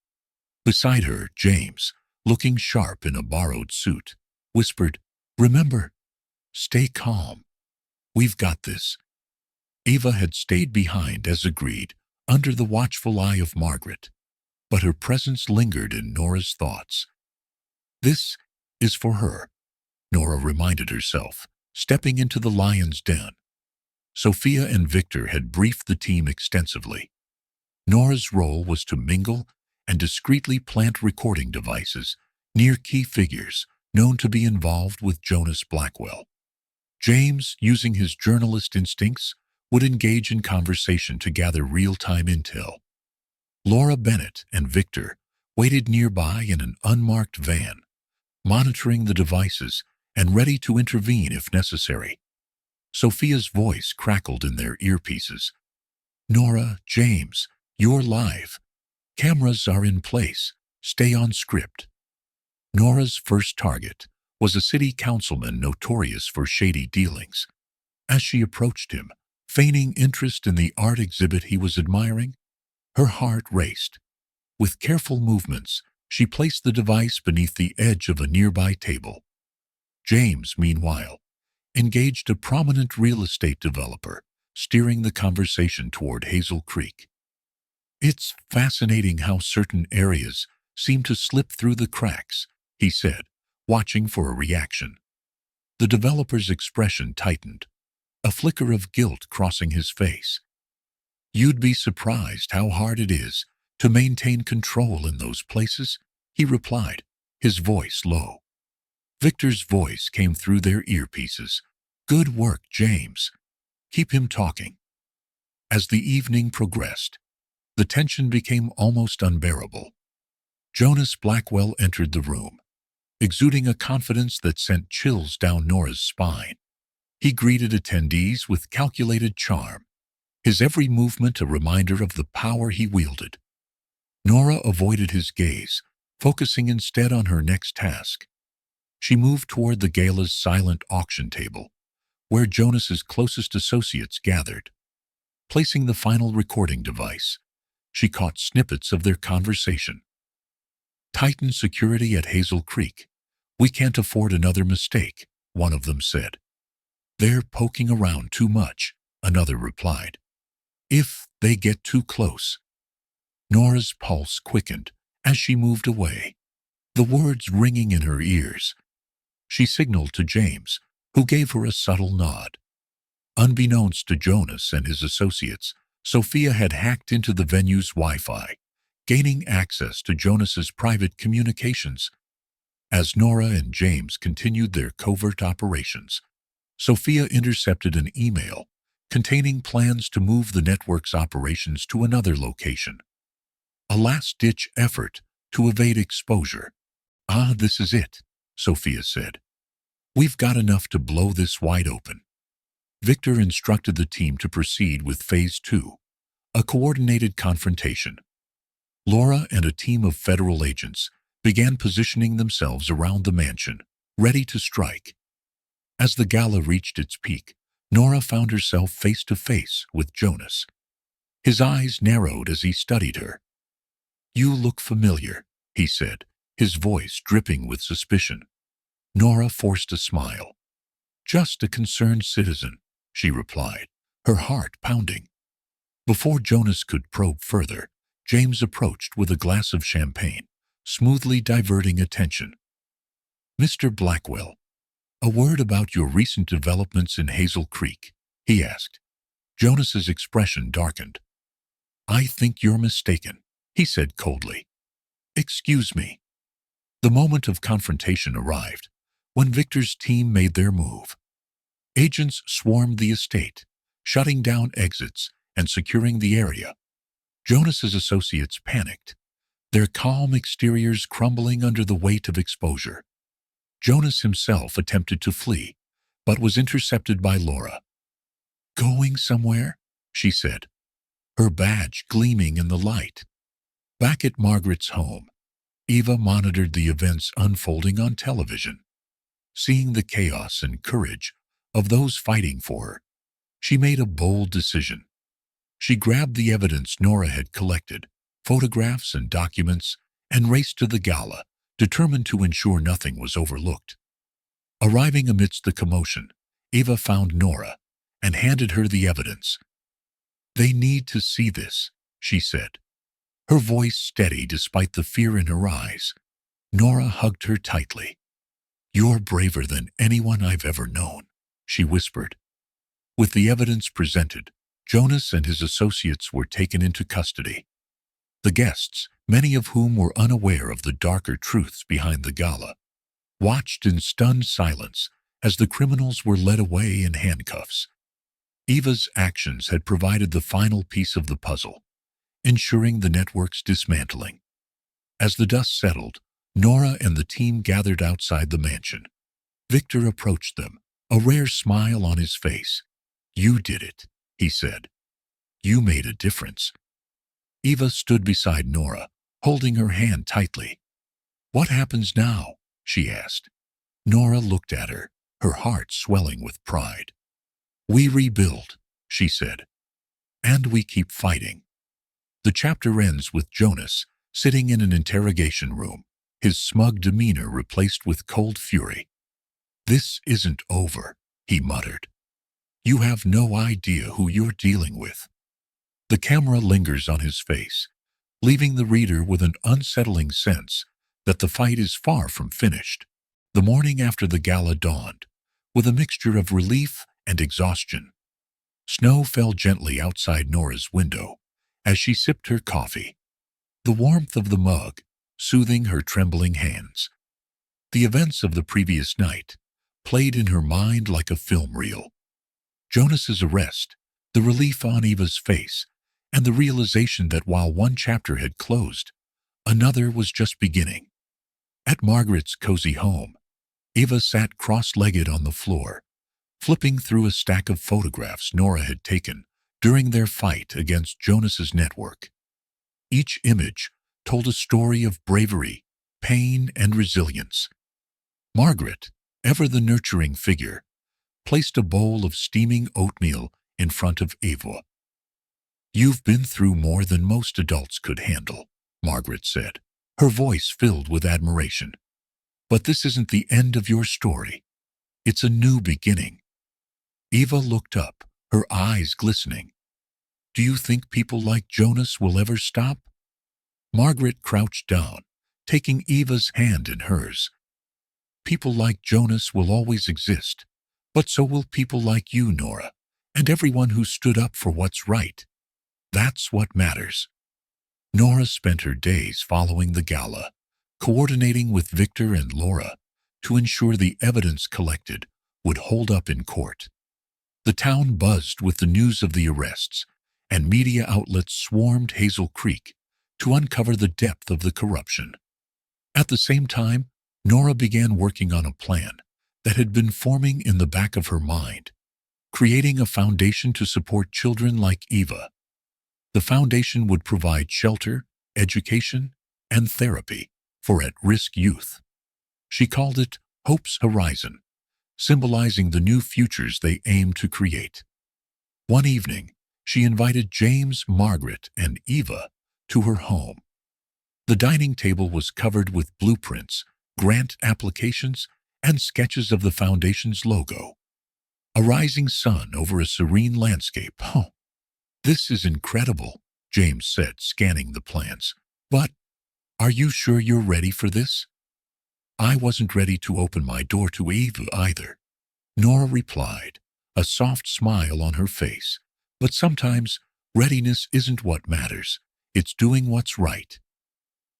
Beside her, James, looking sharp in a borrowed suit, whispered, "Remember, stay calm. We've got this." Eva had stayed behind as agreed, under the watchful eye of Margaret, but her presence lingered in Nora's thoughts. "This is for her," Nora reminded herself, stepping into the lion's den. Sophia and Victor had briefed the team extensively. Nora's role was to mingle and discreetly plant recording devices near key figures known to be involved with Jonas Blackwell. James, using his journalist instincts, would engage in conversation to gather real-time intel. Laura Bennett and Victor waited nearby in an unmarked van, monitoring the devices and ready to intervene if necessary. Sophia's voice crackled in their earpieces. "Nora, James, you're live. Cameras are in place. Stay on script." Nora's first target was a city councilman notorious for shady dealings. As she approached him, feigning interest in the art exhibit he was admiring. Her heart raced. With careful movements, she placed the device beneath the edge of a nearby table. James, meanwhile, engaged a prominent real estate developer, steering the conversation toward Hazel Creek. "It's fascinating how certain areas seem to slip through the cracks," he said, watching for a reaction. The developer's expression tightened, a flicker of guilt crossing his face. "You'd be surprised how hard it is to maintain control in those places," he replied, his voice low. Victor's voice came through their earpieces. "Good work, James. Keep him talking." As the evening progressed, the tension became almost unbearable. Jonas Blackwell entered the room, exuding a confidence that sent chills down Nora's spine. He greeted attendees with calculated charm, his every movement a reminder of the power he wielded. Nora avoided his gaze, focusing instead on her next task. She moved toward the gala's silent auction table, where Jonas's closest associates gathered. Placing the final recording device, she caught snippets of their conversation. "Tighten security at Hazel Creek. We can't afford another mistake," one of them said. "They're poking around too much," another replied. "If they get too close." Nora's pulse quickened as she moved away, the words ringing in her ears. She signaled to James, who gave her a subtle nod. Unbeknownst to Jonas and his associates, Sophia had hacked into the venue's Wi-Fi, gaining access to Jonas's private communications. As Nora and James continued their covert operations, Sophia intercepted an email containing plans to move the network's operations to another location. A last-ditch effort to evade exposure. "Ah, this is it," Sophia said. "We've got enough to blow this wide open." Victor instructed the team to proceed with Phase 2, a coordinated confrontation. Laura and a team of federal agents began positioning themselves around the mansion, ready to strike. As the gala reached its peak, Nora found herself face to face with Jonas. His eyes narrowed as he studied her. "You look familiar," he said, his voice dripping with suspicion. Nora forced a smile. "Just a concerned citizen," she replied, her heart pounding. Before Jonas could probe further, James approached with a glass of champagne, smoothly diverting attention. "Mr. Blackwell, a word about your recent developments in Hazel Creek," he asked. Jonas's expression darkened. "I think you're mistaken," he said coldly. "Excuse me." The moment of confrontation arrived, when Victor's team made their move. Agents swarmed the estate, shutting down exits and securing the area. Jonas's associates panicked, their calm exteriors crumbling under the weight of exposure. Jonas himself attempted to flee, but was intercepted by Laura. "Going somewhere?" she said, her badge gleaming in the light. Back at Margaret's home, Eva monitored the events unfolding on television. Seeing the chaos and courage of those fighting for her, she made a bold decision. She grabbed the evidence Nora had collected, photographs and documents, and raced to the gala, determined to ensure nothing was overlooked. Arriving amidst the commotion, Eva found Nora and handed her the evidence. "They need to see this," she said, her voice steady despite the fear in her eyes. Nora hugged her tightly. "You're braver than anyone I've ever known," she whispered. With the evidence presented, Jonas and his associates were taken into custody. The guests, many of whom were unaware of the darker truths behind the gala, watched in stunned silence as the criminals were led away in handcuffs. Eva's actions had provided the final piece of the puzzle, ensuring the network's dismantling. As the dust settled, Nora and the team gathered outside the mansion. Victor approached them, a rare smile on his face. "You did it," he said. "You made a difference." Eva stood beside Nora, holding her hand tightly. "What happens now?" she asked. Nora looked at her, her heart swelling with pride. "We rebuild," she said. And we keep fighting. The chapter ends with Jonas sitting in an interrogation room, his smug demeanor replaced with cold fury. "This isn't over," he muttered. "You have no idea who you're dealing with." The camera lingers on his face, leaving the reader with an unsettling sense that the fight is far from finished. The morning after the gala dawned, with a mixture of relief and exhaustion. Snow fell gently outside Nora's window as she sipped her coffee, the warmth of the mug soothing her trembling hands. The events of the previous night played in her mind like a film reel. Jonas's arrest, the relief on Eva's face, and the realization that while one chapter had closed, another was just beginning. At Margaret's cozy home, Eva sat cross-legged on the floor, flipping through a stack of photographs Nora had taken during their fight against Jonas's network. Each image told a story of bravery, pain, and resilience. Margaret, ever the nurturing figure, placed a bowl of steaming oatmeal in front of Eva. "You've been through more than most adults could handle," Margaret said, her voice filled with admiration. "But this isn't the end of your story. It's a new beginning." Eva looked up, her eyes glistening. "Do you think people like Jonas will ever stop?" Margaret crouched down, taking Eva's hand in hers. "People like Jonas will always exist, but so will people like you, Nora, and everyone who stood up for what's right. That's what matters." Nora spent her days following the gala, coordinating with Victor and Laura to ensure the evidence collected would hold up in court. The town buzzed with the news of the arrests, and media outlets swarmed Hazel Creek to uncover the depth of the corruption. At the same time, Nora began working on a plan that had been forming in the back of her mind, creating a foundation to support children like Eva. The foundation would provide shelter, education, and therapy for at-risk youth. She called it Hope's Horizon, symbolizing the new futures they aimed to create. One evening, she invited James, Margaret, and Eva to her home. The dining table was covered with blueprints, grant applications, and sketches of the foundation's logo. A rising sun over a serene landscape. "Oh, this is incredible," James said, scanning the plans. "But are you sure you're ready for this?" "I wasn't ready to open my door to Eva either," Nora replied, a soft smile on her face. "But sometimes readiness isn't what matters. It's doing what's right."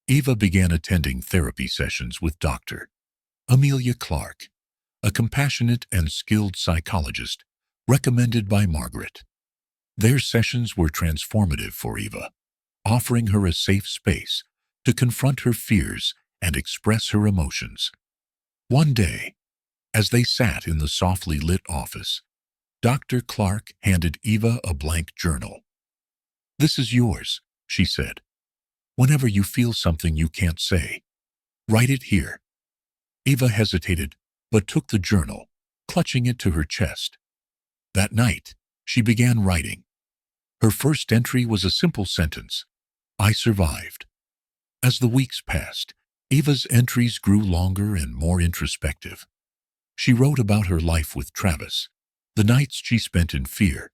Eva began attending therapy sessions with Dr. Amelia Clark, a compassionate and skilled psychologist recommended by Margaret. Their sessions were transformative for Eva, offering her a safe space to confront her fears and express her emotions. One day, as they sat in the softly lit office, Dr. Clark handed Eva a blank journal. "This is yours," she said. "Whenever you feel something you can't say, write it here." Eva hesitated, but took the journal, clutching it to her chest. That night, she began writing. Her first entry was a simple sentence: "I survived." As the weeks passed, Eva's entries grew longer and more introspective. She wrote about her life with Travis, the nights she spent in fear,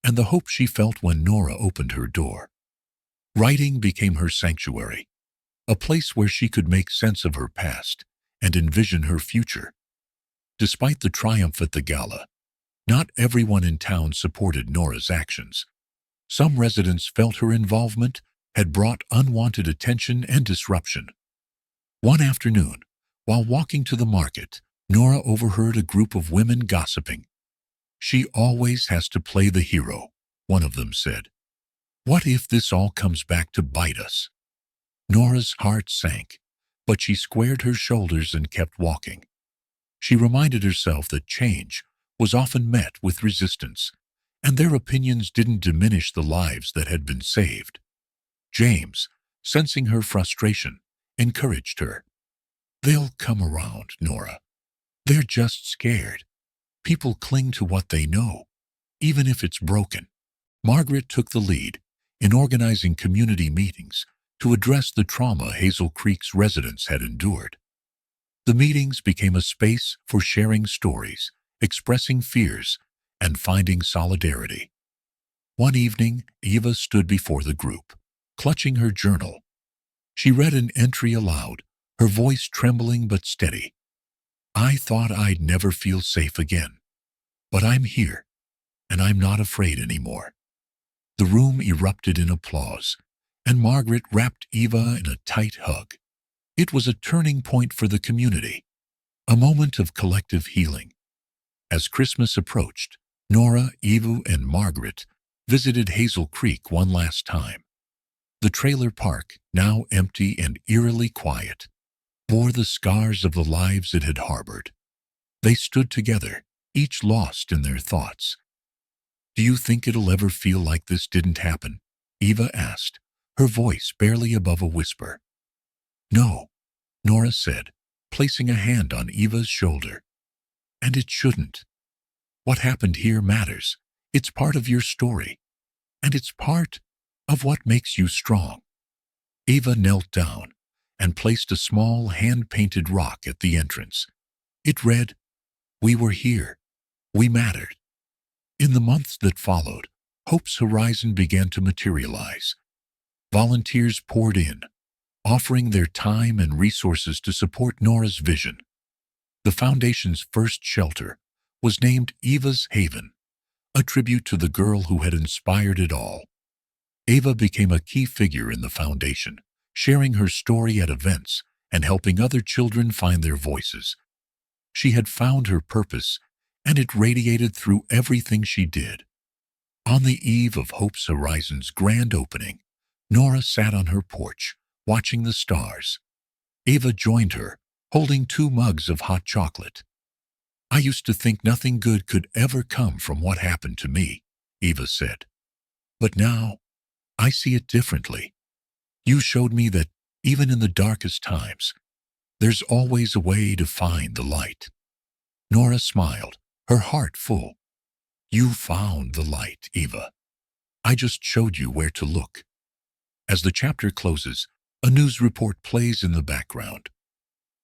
and the hope she felt when Nora opened her door. Writing became her sanctuary, a place where she could make sense of her past and envision her future. Despite the triumph at the gala, not everyone in town supported Nora's actions. Some residents felt her involvement had brought unwanted attention and disruption. One afternoon, while walking to the market, Nora overheard a group of women gossiping. "She always has to play the hero," one of them said. "What if this all comes back to bite us?" Nora's heart sank, but she squared her shoulders and kept walking. She reminded herself that change was often met with resistance, and their opinions didn't diminish the lives that had been saved. James, sensing her frustration, encouraged her. "They'll come around, Nora. They're just scared. People cling to what they know. even if it's broken. Margaret took the lead in organizing community meetings to address the trauma Hazel Creek's residents had endured. The meetings became a space for sharing stories, expressing fears, and finding solidarity. One evening, Eva stood before the group, clutching her journal. She read an entry aloud, her voice trembling but steady. "I thought I'd never feel safe again, but I'm here, and I'm not afraid anymore." The room erupted in applause, and Margaret wrapped Eva in a tight hug. It was a turning point for the community, a moment of collective healing. As Christmas approached, Nora, Eva, and Margaret visited Hazel Creek one last time. The trailer park, now empty and eerily quiet, bore the scars of the lives it had harbored. They stood together, each lost in their thoughts. "Do you think it'll ever feel like this didn't happen?" Eva asked, her voice barely above a whisper. "No," Nora said, placing a hand on Eva's shoulder. "And it shouldn't. What happened here matters. It's part of your story. And it's part of what makes you strong." Eva knelt down and placed a small hand-painted rock at the entrance. It read, "We were here. We mattered." In the months that followed, Hope's horizon began to materialize. Volunteers poured in, offering their time and resources to support Nora's vision. The foundation's first shelter was named Eva's Haven, a tribute to the girl who had inspired it all. Eva became a key figure in the foundation, sharing her story at events and helping other children find their voices. She had found her purpose, and it radiated through everything she did. On the eve of Hope's Horizon's grand opening, Nora sat on her porch, watching the stars. Eva joined her, holding 2 mugs of hot chocolate. "I used to think nothing good could ever come from what happened to me," Eva said. "But now, I see it differently. You showed me that, even in the darkest times, there's always a way to find the light." Nora smiled, her heart full. "You found the light, Eva. I just showed you where to look." As the chapter closes, a news report plays in the background.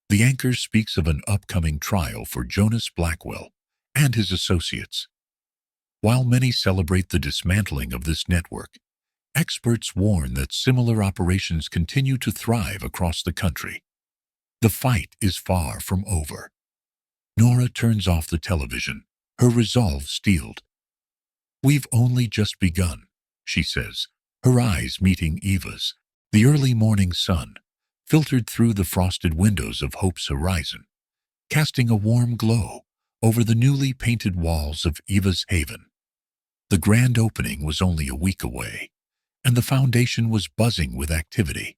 The anchor speaks of an upcoming trial for Jonas Blackwell and his associates. While many celebrate the dismantling of this network, experts warn that similar operations continue to thrive across the country. The fight is far from over. Nora turns off the television, her resolve steeled. "We've only just begun," she says, her eyes meeting Eva's. The early morning sun filtered through the frosted windows of Hope's Horizon, casting a warm glow over the newly painted walls of Eva's Haven. The grand opening was only a week away, and the foundation was buzzing with activity.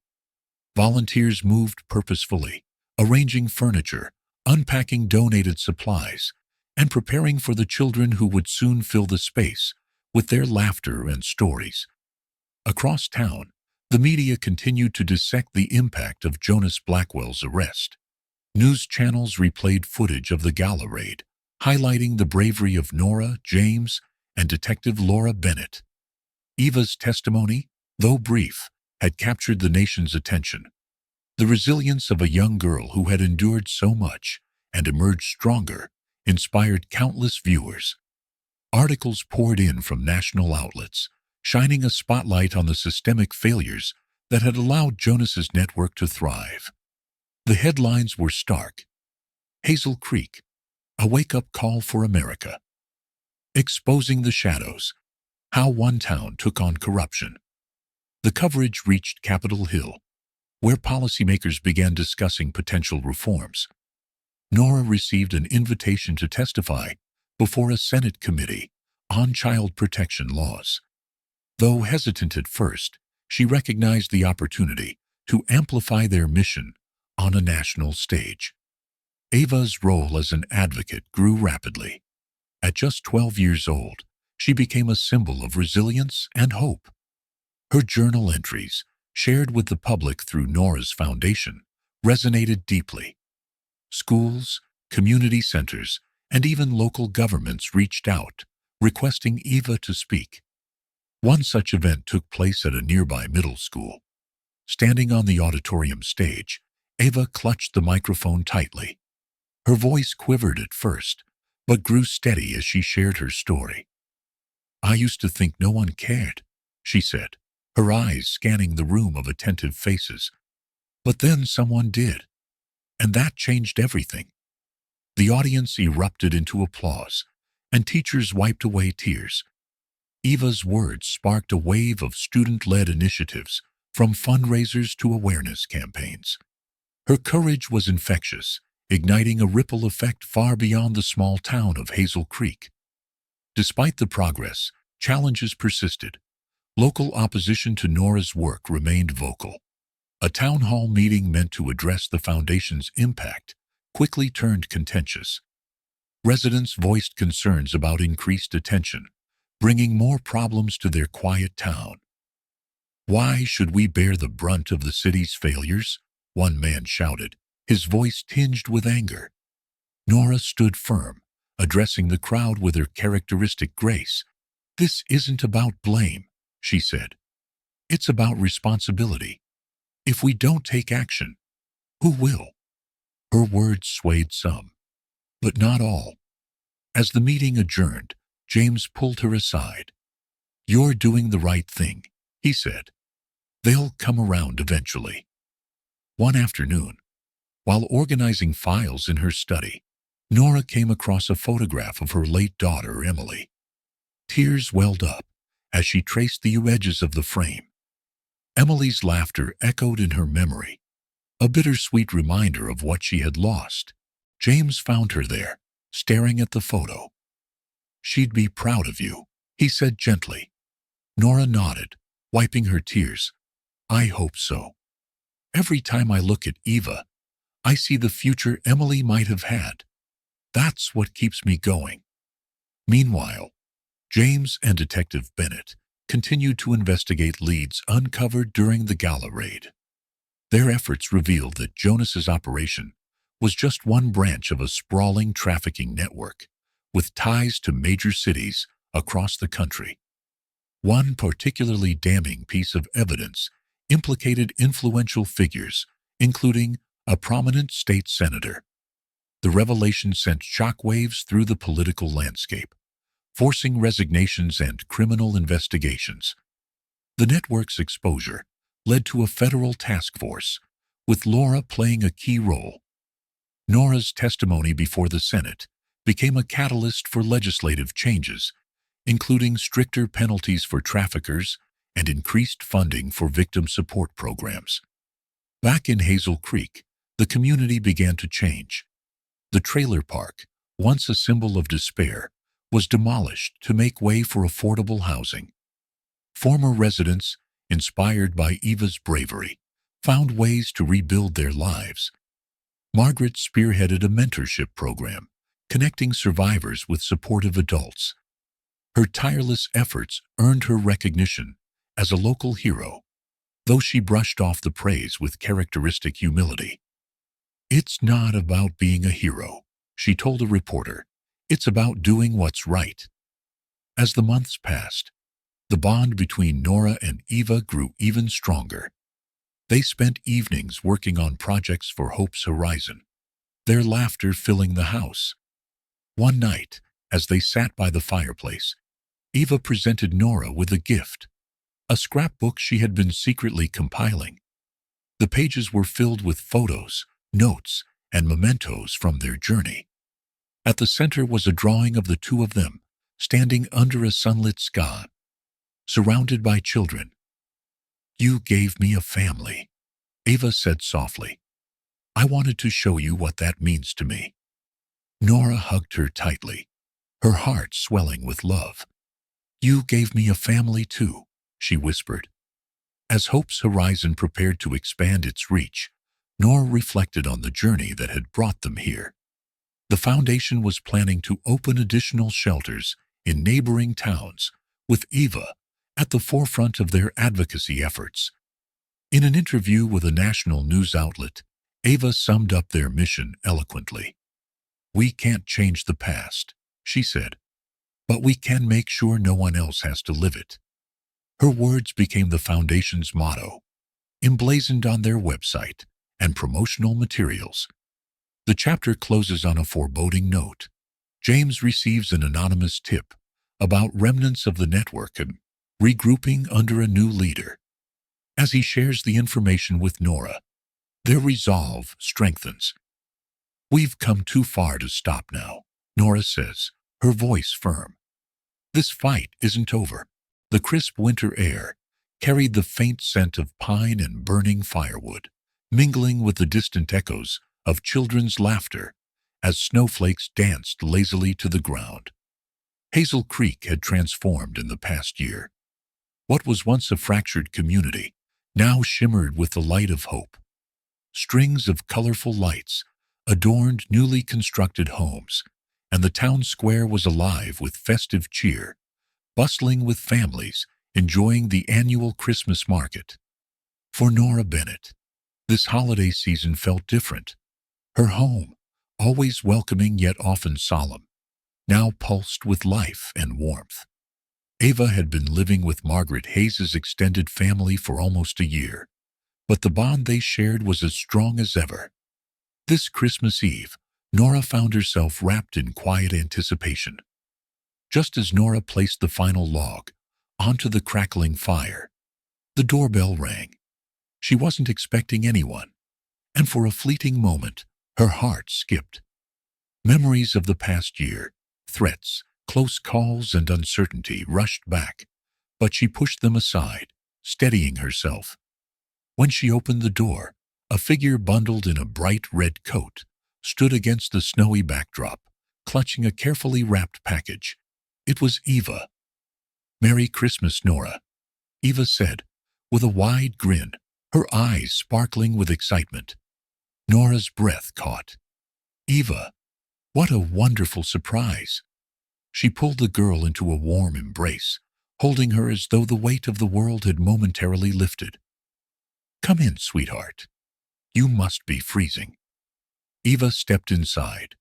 Volunteers moved purposefully, arranging furniture, unpacking donated supplies, and preparing for the children who would soon fill the space with their laughter and stories. Across town, the media continued to dissect the impact of Jonas Blackwell's arrest. News channels replayed footage of the gala raid, highlighting the bravery of Nora, James, and Detective Laura Bennett. Eva's testimony, though brief, had captured the nation's attention. The resilience of a young girl who had endured so much and emerged stronger inspired countless viewers. Articles poured in from national outlets, shining a spotlight on the systemic failures that had allowed Jonas's network to thrive. The headlines were stark. Hazel Creek, a wake-up call for America. Exposing the shadows, how one town took on corruption. The coverage reached Capitol Hill, where policymakers began discussing potential reforms. Nora received an invitation to testify before a Senate committee on child protection laws. Though hesitant at first, she recognized the opportunity to amplify their mission on a national stage. Eva's role as an advocate grew rapidly. At just 12 years old, she became a symbol of resilience and hope. Her journal entries, shared with the public through Nora's foundation, resonated deeply. Schools, community centers, and even local governments reached out, requesting Eva to speak. One such event took place at a nearby middle school. Standing on the auditorium stage, Eva clutched the microphone tightly. Her voice quivered at first, but grew steady as she shared her story. "I used to think no one cared," she said, her eyes scanning the room of attentive faces. "But then someone did, and that changed everything." The audience erupted into applause, and teachers wiped away tears. Eva's words sparked a wave of student-led initiatives, from fundraisers to awareness campaigns. Her courage was infectious, igniting a ripple effect far beyond the small town of Hazel Creek. Despite the progress, challenges persisted. Local opposition to Nora's work remained vocal. A town hall meeting meant to address the foundation's impact quickly turned contentious. Residents voiced concerns about increased attention, bringing more problems to their quiet town. "Why should we bear the brunt of the city's failures?" one man shouted, his voice tinged with anger. Nora stood firm, addressing the crowd with her characteristic grace. "This isn't about blame," she said. "It's about responsibility. If we don't take action, who will?" Her words swayed some, but not all. As the meeting adjourned, James pulled her aside. "You're doing the right thing," he said. "They'll come around eventually." One afternoon, while organizing files in her study, Nora came across a photograph of her late daughter, Emily. Tears welled up as she traced the edges of the frame. Emily's laughter echoed in her memory, a bittersweet reminder of what she had lost. James found her there, staring at the photo. "She'd be proud of you," he said gently. Nora nodded, wiping her tears. "I hope so. Every time I look at Eva, I see the future Emily might have had. That's what keeps me going." Meanwhile, James and Detective Bennett continued to investigate leads uncovered during the gala raid. Their efforts revealed that Jonas's operation was just one branch of a sprawling trafficking network, with ties to major cities across the country. One particularly damning piece of evidence implicated influential figures, including a prominent state senator. The revelation sent shockwaves through the political landscape, forcing resignations and criminal investigations. The network's exposure led to a federal task force, with Laura playing a key role. Nora's testimony before the Senate became a catalyst for legislative changes, including stricter penalties for traffickers and increased funding for victim support programs. Back in Hazel Creek, the community began to change. The trailer park, once a symbol of despair, was demolished to make way for affordable housing. Former residents, inspired by Eva's bravery, found ways to rebuild their lives. Margaret spearheaded a mentorship program, connecting survivors with supportive adults. Her tireless efforts earned her recognition as a local hero, though she brushed off the praise with characteristic humility. "It's not about being a hero," she told a reporter. "It's about doing what's right." As the months passed, the bond between Nora and Eva grew even stronger. They spent evenings working on projects for Hope's Horizon, their laughter filling the house. One night, as they sat by the fireplace, Eva presented Nora with a gift, a scrapbook she had been secretly compiling. The pages were filled with photos, notes, and mementos from their journey. At the center was a drawing of the two of them, standing under a sunlit sky, surrounded by children. "You gave me a family," Eva said softly. "I wanted to show you what that means to me." Nora hugged her tightly, her heart swelling with love. "You gave me a family too," she whispered. As Hope's Horizon prepared to expand its reach, Nora reflected on the journey that had brought them here. The foundation was planning to open additional shelters in neighboring towns, with Eva at the forefront of their advocacy efforts. In an interview with a national news outlet, Eva summed up their mission eloquently. "We can't change the past," she said, but we can make sure no one else has to live it. Her words became the foundation's motto, emblazoned on their website and promotional materials. The chapter closes on a foreboding note. James receives an anonymous tip about remnants of the network and regrouping under a new leader. As he shares the information with Nora, their resolve strengthens. "We've come too far to stop now," Nora says, her voice firm. "This fight isn't over." The crisp winter air carried the faint scent of pine and burning firewood, mingling with the distant echoes of children's laughter as snowflakes danced lazily to the ground. Hazel Creek had transformed in the past year. What was once a fractured community now shimmered with the light of hope. Strings of colorful lights adorned newly constructed homes, and the town square was alive with festive cheer, bustling with families enjoying the annual Christmas market. For Nora Bennett, this holiday season felt different. Her home, always welcoming yet often solemn, now pulsed with life and warmth. Ava had been living with Margaret Hayes's extended family for almost a year, but the bond they shared was as strong as ever. This Christmas Eve, Nora found herself wrapped in quiet anticipation. Just as Nora placed the final log onto the crackling fire, the doorbell rang. She wasn't expecting anyone, and for a fleeting moment, her heart skipped. Memories of the past year, threats, close calls, and uncertainty rushed back, but she pushed them aside, steadying herself. When she opened the door, a figure bundled in a bright red coat stood against the snowy backdrop, clutching a carefully wrapped package. It was Eva. "Merry Christmas, Nora," Eva said, with a wide grin, her eyes sparkling with excitement. Nora's breath caught. "Eva, what a wonderful surprise." She pulled the girl into a warm embrace, holding her as though the weight of the world had momentarily lifted. "Come in, sweetheart. You must be freezing." Eva stepped inside,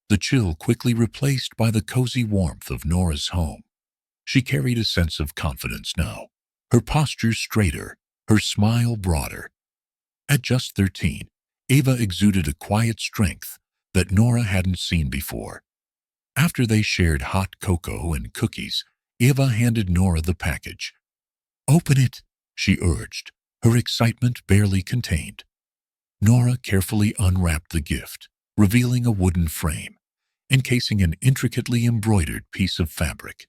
the chill quickly replaced by the cozy warmth of Nora's home. She carried a sense of confidence now, her posture straighter, her smile broader. At just 13, Ava exuded a quiet strength that Nora hadn't seen before. After they shared hot cocoa and cookies, Eva handed Nora the package. "Open it," she urged, her excitement barely contained. Nora carefully unwrapped the gift, revealing a wooden frame, encasing an intricately embroidered piece of fabric.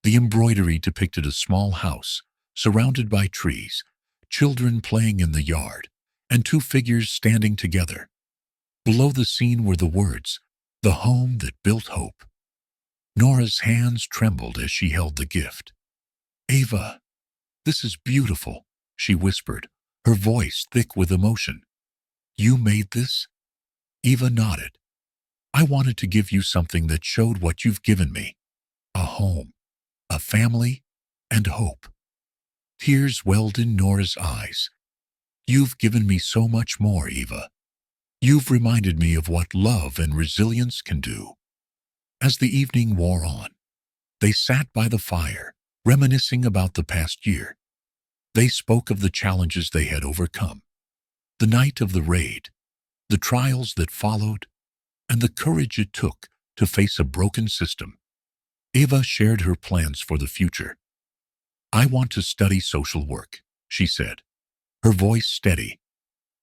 The embroidery depicted a small house, surrounded by trees, children playing in the yard, and two figures standing together. Below the scene were the words, "The home that built hope." Nora's hands trembled as she held the gift. "Ava, this is beautiful," she whispered, her voice thick with emotion. "You made this?" Eva nodded. "I wanted to give you something that showed what you've given me. A home, a family, and hope." Tears welled in Nora's eyes. "You've given me so much more, Eva. You've reminded me of what love and resilience can do." As the evening wore on, they sat by the fire, reminiscing about the past year. They spoke of the challenges they had overcome, the night of the raid, the trials that followed, and the courage it took to face a broken system. Eva shared her plans for the future. "I want to study social work," she said, her voice steady.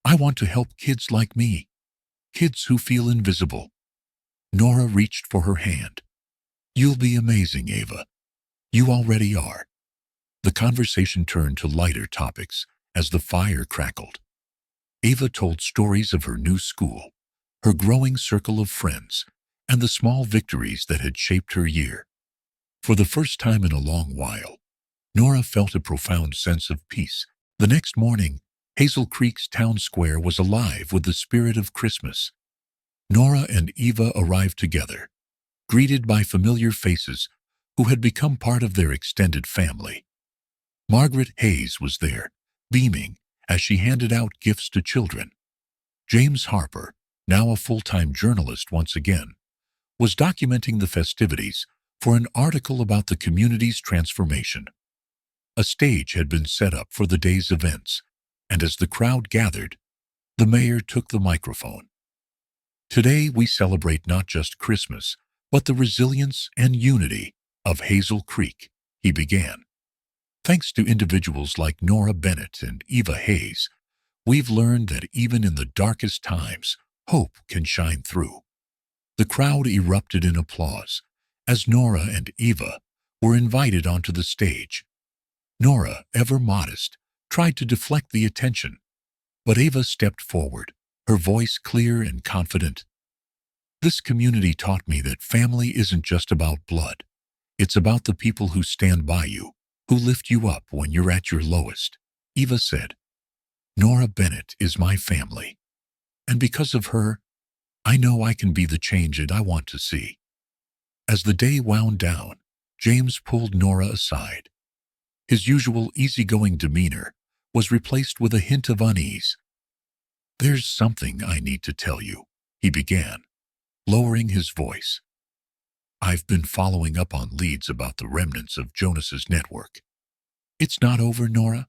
"I want to help kids like me, kids who feel invisible." Nora reached for her hand. "You'll be amazing, Ava. You already are." The conversation turned to lighter topics as the fire crackled. Ava told stories of her new school, her growing circle of friends, and the small victories that had shaped her year. For the first time in a long while, Nora felt a profound sense of peace. The next morning, Hazel Creek's town square was alive with the spirit of Christmas. Nora and Eva arrived together, greeted by familiar faces who had become part of their extended family. Margaret Hayes was there, beaming as she handed out gifts to children. James Harper, now a full-time journalist once again, was documenting the festivities for an article about the community's transformation. A stage had been set up for the day's events, and as the crowd gathered, the mayor took the microphone. Today we celebrate not just Christmas, but the resilience and unity of Hazel Creek, he began. Thanks to individuals like Nora Bennett and Eva Hayes, we've learned that even in the darkest times, hope can shine through. The crowd erupted in applause as Nora and Eva were invited onto the stage. Nora, ever modest, tried to deflect the attention, but Eva stepped forward, her voice clear and confident. This community taught me that family isn't just about blood. It's about the people who stand by you, who lift you up when you're at your lowest, Eva said. Nora Bennett is my family, and because of her, I know I can be the change that I want to see. As the day wound down, James pulled Nora aside. His usual easygoing demeanor was replaced with a hint of unease. There's something I need to tell you, he began, lowering his voice. I've been following up on leads about the remnants of Jonas's network. It's not over, Nora.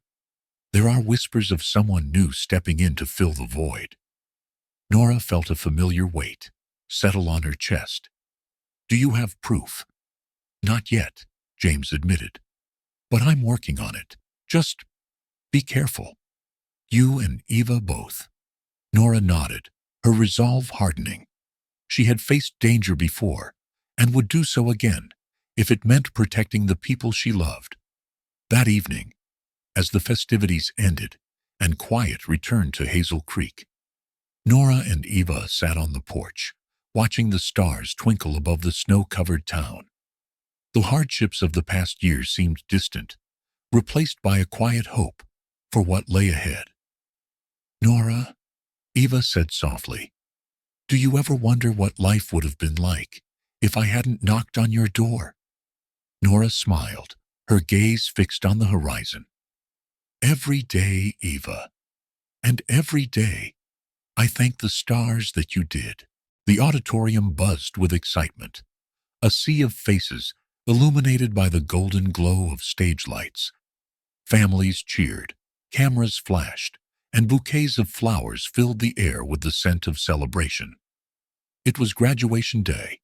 There are whispers of someone new stepping in to fill the void. Nora felt a familiar weight settle on her chest. Do you have proof? Not yet, James admitted. But I'm working on it. Just be careful. You and Eva both. Nora nodded, her resolve hardening. She had faced danger before, and would do so again, if it meant protecting the people she loved. That evening, as the festivities ended and quiet returned to Hazel Creek, Nora and Eva sat on the porch, watching the stars twinkle above the snow-covered town. The hardships of the past year seemed distant, replaced by a quiet hope for what lay ahead. Nora, Eva said softly, do you ever wonder what life would have been like if I hadn't knocked on your door? Nora smiled, her gaze fixed on the horizon. Every day, Eva, and every day, I thank the stars that you did. The auditorium buzzed with excitement, a sea of faces illuminated by the golden glow of stage lights. Families cheered, cameras flashed, and bouquets of flowers filled the air with the scent of celebration. It was graduation day,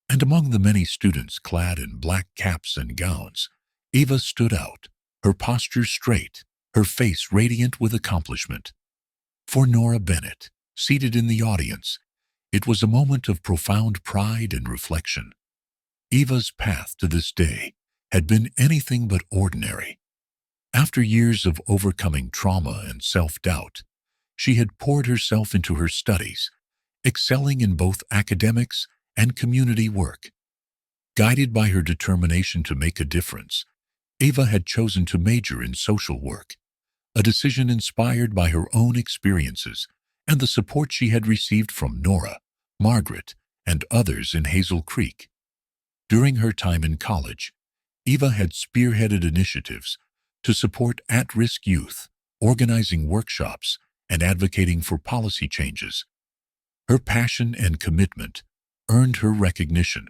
and among the many students clad in black caps and gowns, Eva stood out, her posture straight, her face radiant with accomplishment. For Nora Bennett, seated in the audience, it was a moment of profound pride and reflection. Eva's path to this day had been anything but ordinary. After years of overcoming trauma and self-doubt, she had poured herself into her studies, excelling in both academics and community work. Guided by her determination to make a difference, Eva had chosen to major in social work, a decision inspired by her own experiences and the support she had received from Nora, Margaret, and others in Hazel Creek. During her time in college, Eva had spearheaded initiatives to support at-risk youth, organizing workshops and advocating for policy changes. Her passion and commitment earned her recognition,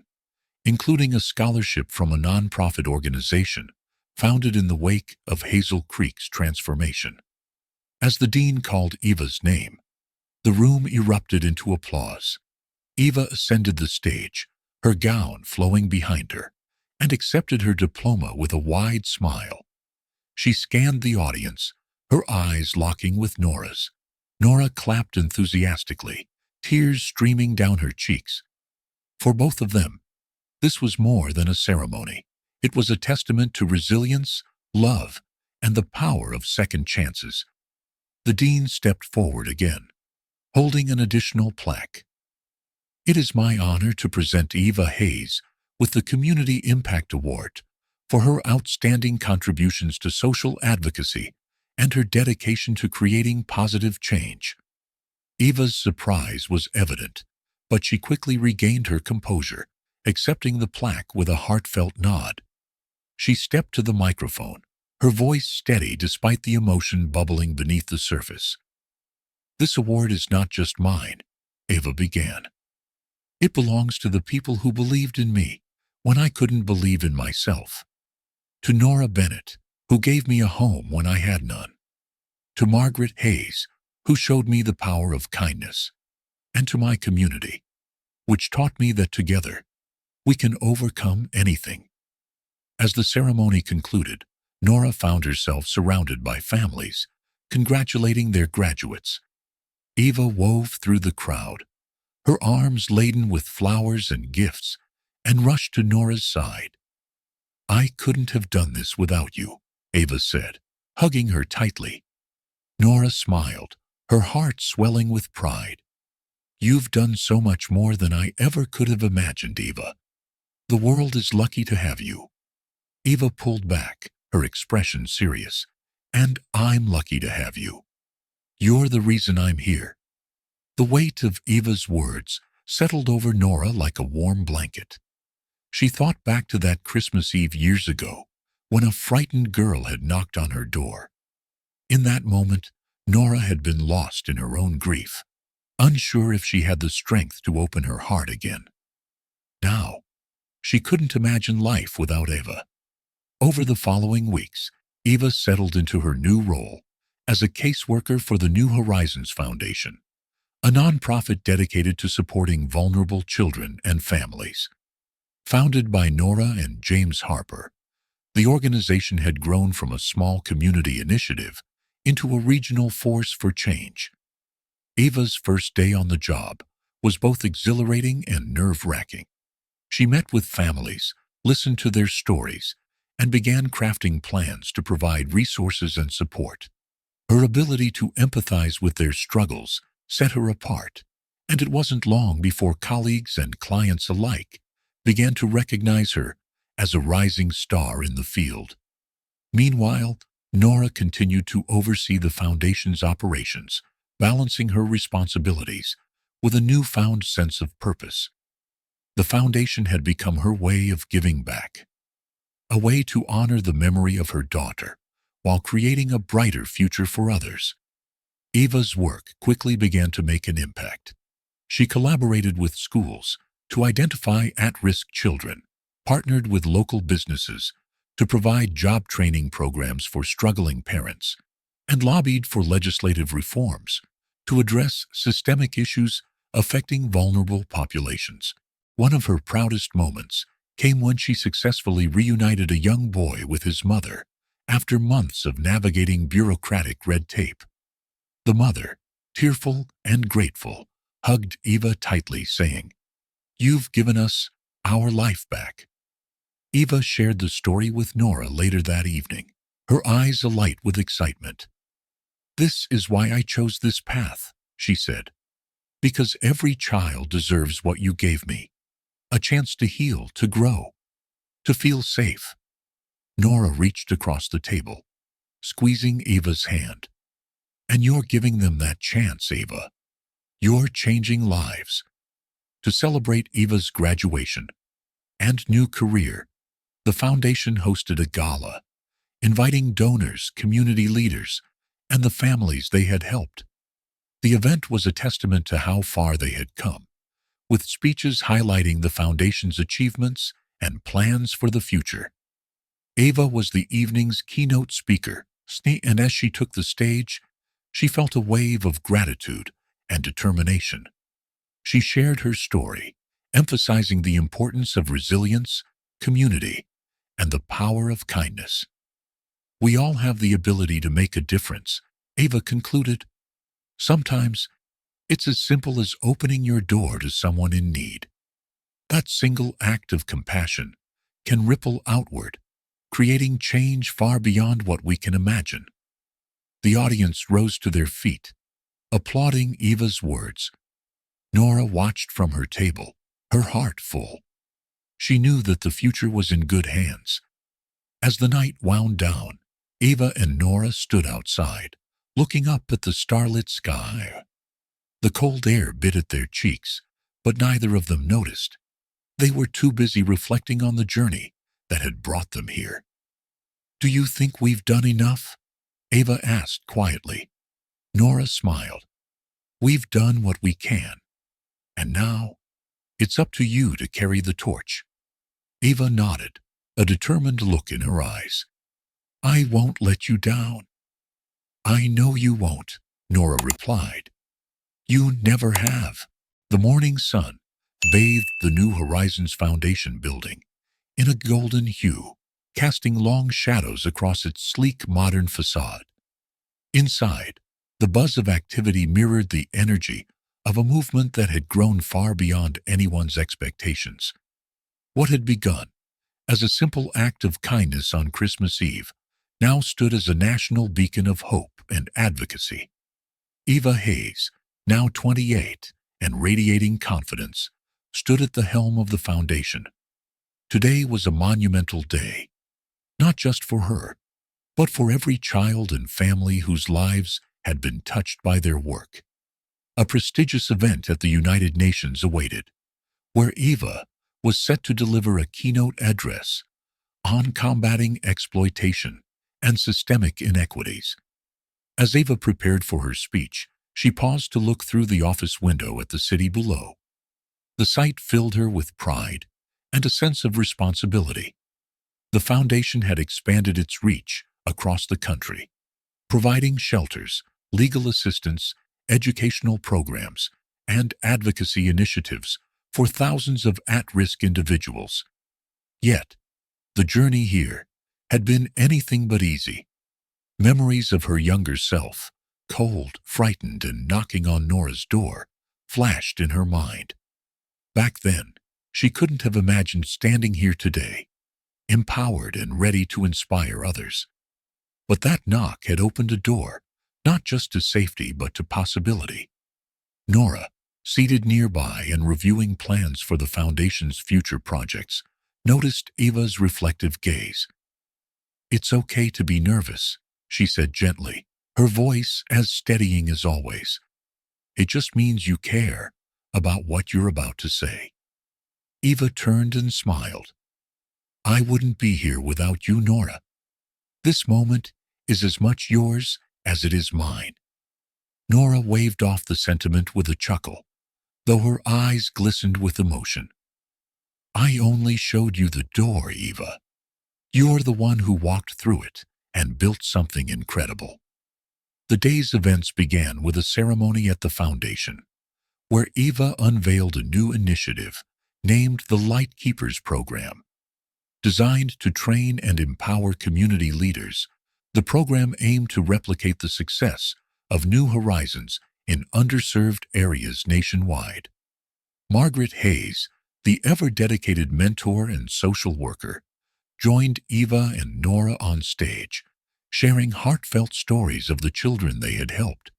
including a scholarship from a nonprofit organization founded in the wake of Hazel Creek's transformation. As the dean called Eva's name, the room erupted into applause. Eva ascended the stage, her gown flowing behind her, and accepted her diploma with a wide smile. She scanned the audience, her eyes locking with Nora's. Nora clapped enthusiastically, tears streaming down her cheeks. For both of them, this was more than a ceremony. It was a testament to resilience, love, and the power of second chances. The dean stepped forward again, holding an additional plaque. It is my honor to present Eva Hayes with the Community Impact Award for her outstanding contributions to social advocacy and her dedication to creating positive change. Eva's surprise was evident, but she quickly regained her composure, accepting the plaque with a heartfelt nod. She stepped to the microphone, her voice steady despite the emotion bubbling beneath the surface. This award is not just mine, Eva began. It belongs to the people who believed in me when I couldn't believe in myself. To Nora Bennett, who gave me a home when I had none. To Margaret Hayes, who showed me the power of kindness. And to my community, which taught me that together we can overcome anything. As the ceremony concluded, Nora found herself surrounded by families, congratulating their graduates. Eva wove through the crowd, her arms laden with flowers and gifts, and rushed to Nora's side. "I couldn't have done this without you," Eva said, hugging her tightly. Nora smiled, her heart swelling with pride. "You've done so much more than I ever could have imagined, Eva. The world is lucky to have you." Eva pulled back, her expression serious. "And I'm lucky to have you. You're the reason I'm here." The weight of Eva's words settled over Nora like a warm blanket. She thought back to that Christmas Eve years ago, when a frightened girl had knocked on her door. In that moment, Nora had been lost in her own grief, unsure if she had the strength to open her heart again. Now, she couldn't imagine life without Eva. Over the following weeks, Eva settled into her new role as a caseworker for the New Horizons Foundation, a nonprofit dedicated to supporting vulnerable children and families. Founded by Nora and James Harper, the organization had grown from a small community initiative into a regional force for change. Eva's first day on the job was both exhilarating and nerve-wracking. She met with families, listened to their stories, and began crafting plans to provide resources and support. Her ability to empathize with their struggles set her apart, and it wasn't long before colleagues and clients alike began to recognize her as a rising star in the field. Meanwhile, Nora continued to oversee the foundation's operations, balancing her responsibilities with a newfound sense of purpose. The foundation had become her way of giving back, a way to honor the memory of her daughter while creating a brighter future for others. Eva's work quickly began to make an impact. She collaborated with schools to identify at-risk children, partnered with local businesses to provide job training programs for struggling parents, and lobbied for legislative reforms to address systemic issues affecting vulnerable populations. One of her proudest moments came when she successfully reunited a young boy with his mother after months of navigating bureaucratic red tape. The mother, tearful and grateful, hugged Eva tightly, saying, "You've given us our life back." Eva shared the story with Nora later that evening, her eyes alight with excitement. "This is why I chose this path," she said, "because every child deserves what you gave me, a chance to heal, to grow, to feel safe." Nora reached across the table, squeezing Eva's hand. "And you're giving them that chance, Eva. You're changing lives." To celebrate Eva's graduation and new career, the foundation hosted a gala, inviting donors, community leaders, and the families they had helped. The event was a testament to how far they had come, with speeches highlighting the foundation's achievements and plans for the future. Eva was the evening's keynote speaker, and as she took the stage, she felt a wave of gratitude and determination. She shared her story, emphasizing the importance of resilience, community, and the power of kindness. "We all have the ability to make a difference," Eva concluded. "Sometimes it's as simple as opening your door to someone in need. That single act of compassion can ripple outward, creating change far beyond what we can imagine." The audience rose to their feet, applauding Eva's words. Nora watched from her table, her heart full. She knew that the future was in good hands. As the night wound down, Eva and Nora stood outside, looking up at the starlit sky. The cold air bit at their cheeks, but neither of them noticed. They were too busy reflecting on the journey that had brought them here. "Do you think we've done enough?" Eva asked quietly. Nora smiled. "We've done what we can, and now it's up to you to carry the torch." Eva nodded, a determined look in her eyes. I won't let you down. I know you won't, Nora replied. You never have. The morning sun bathed the New Horizons Foundation building in a golden hue, casting long shadows across its sleek modern facade. Inside, the buzz of activity mirrored the energy of a movement that had grown far beyond anyone's expectations. What had begun as a simple act of kindness on Christmas Eve now stood as a national beacon of hope and advocacy. Eva Hayes, now 28 and radiating confidence, stood at the helm of the foundation. Today was a monumental day, not just for her, but for every child and family whose lives had been touched by their work. A prestigious event at the United Nations awaited, where Eva was set to deliver a keynote address on combating exploitation and systemic inequities. As Eva prepared for her speech, she paused to look through the office window at the city below. The sight filled her with pride and a sense of responsibility. The foundation had expanded its reach across the country, providing shelters, legal assistance, educational programs, and advocacy initiatives for thousands of at-risk individuals. Yet, the journey here had been anything but easy. Memories of her younger self, cold, frightened, and knocking on Nora's door, flashed in her mind. Back then, she couldn't have imagined standing here today, empowered and ready to inspire others. But that knock had opened a door, not just to safety but to possibility. Nora, seated nearby and reviewing plans for the Foundation's future projects, noticed Eva's reflective gaze. It's okay to be nervous, she said gently, her voice as steadying as always. It just means you care about what you're about to say. Eva turned and smiled. I wouldn't be here without you, Nora. This moment is as much yours as it is mine. Nora waved off the sentiment with a chuckle, though her eyes glistened with emotion. I only showed you the door, Eva. You're the one who walked through it and built something incredible. The day's events began with a ceremony at the foundation, where Eva unveiled a new initiative named the Light Keepers Program. Designed to train and empower community leaders, the program aimed to replicate the success of New Horizons in underserved areas nationwide. Margaret Hayes, the ever-dedicated mentor and social worker, joined Eva and Nora on stage, sharing heartfelt stories of the children they had helped.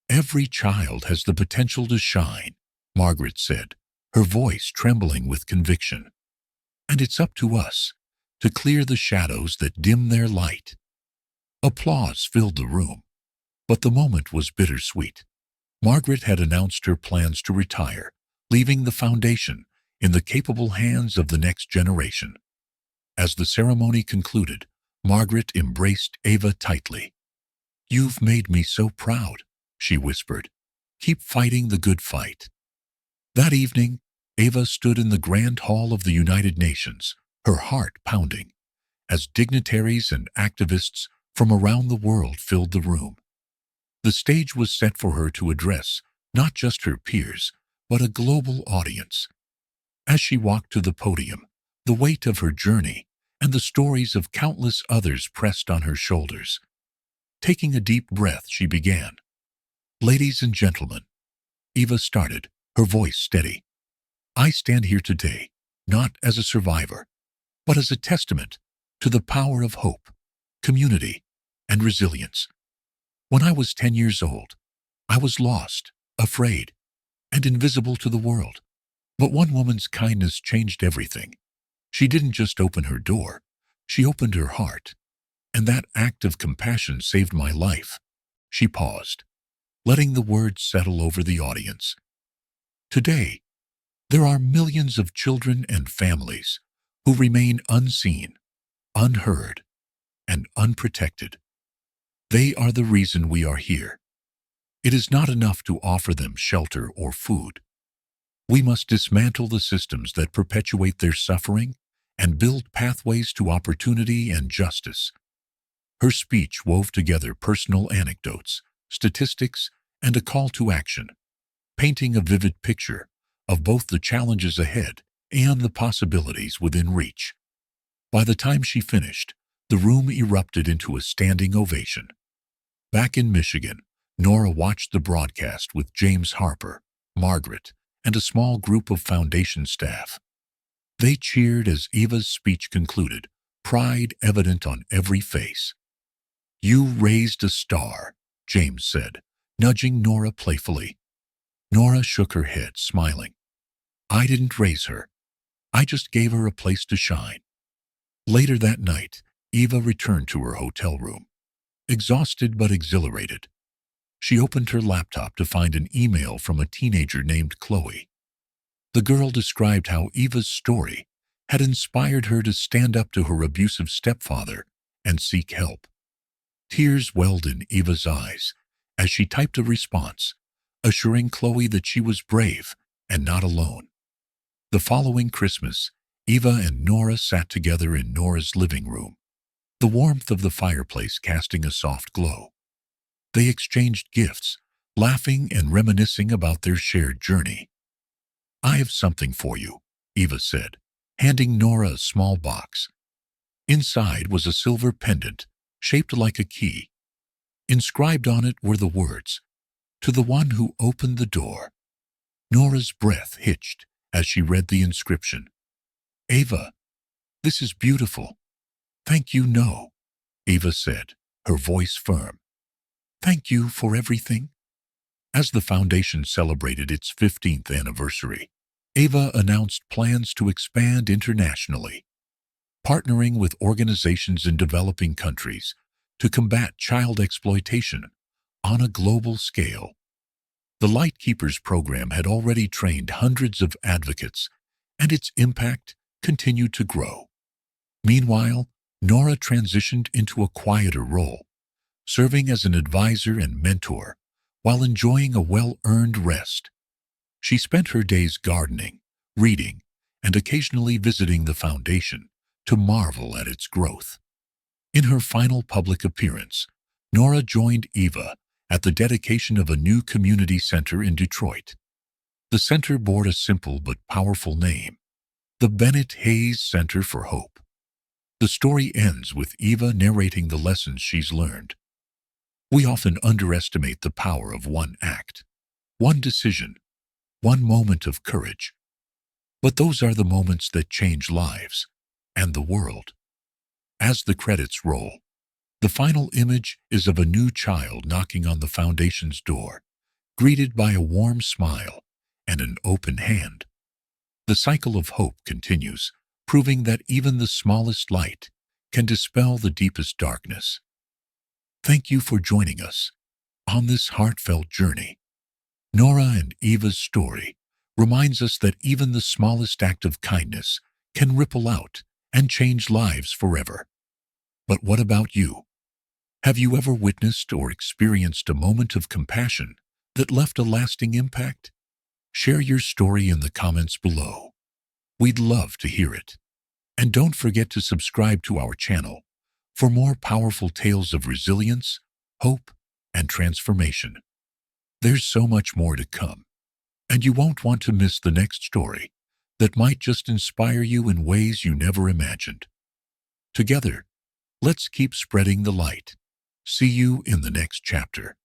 Every child has the potential to shine, Margaret said, her voice trembling with conviction. And it's up to us to clear the shadows that dim their light. Applause filled the room, but the moment was bittersweet. Margaret had announced her plans to retire, leaving the foundation in the capable hands of the next generation. As the ceremony concluded, Margaret embraced Eva tightly. You've made me so proud, she whispered. Keep fighting the good fight. That evening, Eva stood in the Grand Hall of the United Nations, her heart pounding, as dignitaries and activists from around the world filled the room. The stage was set for her to address not just her peers, but a global audience. As she walked to the podium, the weight of her journey and the stories of countless others pressed on her shoulders. Taking a deep breath, she began. Ladies and gentlemen, Eva started, her voice steady. I stand here today, not as a survivor, but as a testament to the power of hope, community, and resilience. When I was 10 years old, I was lost, afraid, and invisible to the world. But one woman's kindness changed everything. She didn't just open her door, she opened her heart. And that act of compassion saved my life. She paused, letting the words settle over the audience. Today, there are millions of children and families who remain unseen, unheard, and unprotected. They are the reason we are here. It is not enough to offer them shelter or food. We must dismantle the systems that perpetuate their suffering and build pathways to opportunity and justice. Her speech wove together personal anecdotes, statistics, and a call to action, painting a vivid picture of both the challenges ahead and the possibilities within reach. By the time she finished, the room erupted into a standing ovation. Back in Michigan, Nora watched the broadcast with James Harper, Margaret, and a small group of foundation staff. They cheered as Eva's speech concluded, pride evident on every face. "You raised a star," James said, nudging Nora playfully. Nora shook her head, smiling. "I didn't raise her. I just gave her a place to shine." Later that night, Eva returned to her hotel room, exhausted but exhilarated. She opened her laptop to find an email from a teenager named Chloe. The girl described how Eva's story had inspired her to stand up to her abusive stepfather and seek help. Tears welled in Eva's eyes as she typed a response, assuring Chloe that she was brave and not alone. The following Christmas, Eva and Nora sat together in Nora's living room, the warmth of the fireplace casting a soft glow. They exchanged gifts, laughing and reminiscing about their shared journey. "I have something for you," Eva said, handing Nora a small box. Inside was a silver pendant, shaped like a key. Inscribed on it were the words, "To the one who opened the door." Nora's breath hitched as she read the inscription. "Eva, this is beautiful." "Thank you, no," Eva said, her voice firm. "Thank you for everything." As the foundation celebrated its 15th anniversary, Eva announced plans to expand internationally, partnering with organizations in developing countries to combat child exploitation on a global scale. The Lightkeepers program had already trained hundreds of advocates, and its impact continued to grow. Meanwhile, Nora transitioned into a quieter role, serving as an advisor and mentor while enjoying a well-earned rest. She spent her days gardening, reading, and occasionally visiting the foundation to marvel at its growth. In her final public appearance, Nora joined Eva at the dedication of a new community center in Detroit. The center bore a simple but powerful name, the Bennett Hayes Center for Hope. The story ends with Eva narrating the lessons she's learned. We often underestimate the power of one act, one decision, one moment of courage. But those are the moments that change lives and the world. As the credits roll, the final image is of a new child knocking on the foundation's door, greeted by a warm smile and an open hand. The cycle of hope continues, proving that even the smallest light can dispel the deepest darkness. Thank you for joining us on this heartfelt journey. Nora and Eva's story reminds us that even the smallest act of kindness can ripple out and change lives forever. But what about you? Have you ever witnessed or experienced a moment of compassion that left a lasting impact? Share your story in the comments below. We'd love to hear it. And don't forget to subscribe to our channel for more powerful tales of resilience, hope, and transformation. There's so much more to come, and you won't want to miss the next story that might just inspire you in ways you never imagined. Together, let's keep spreading the light. See you in the next chapter.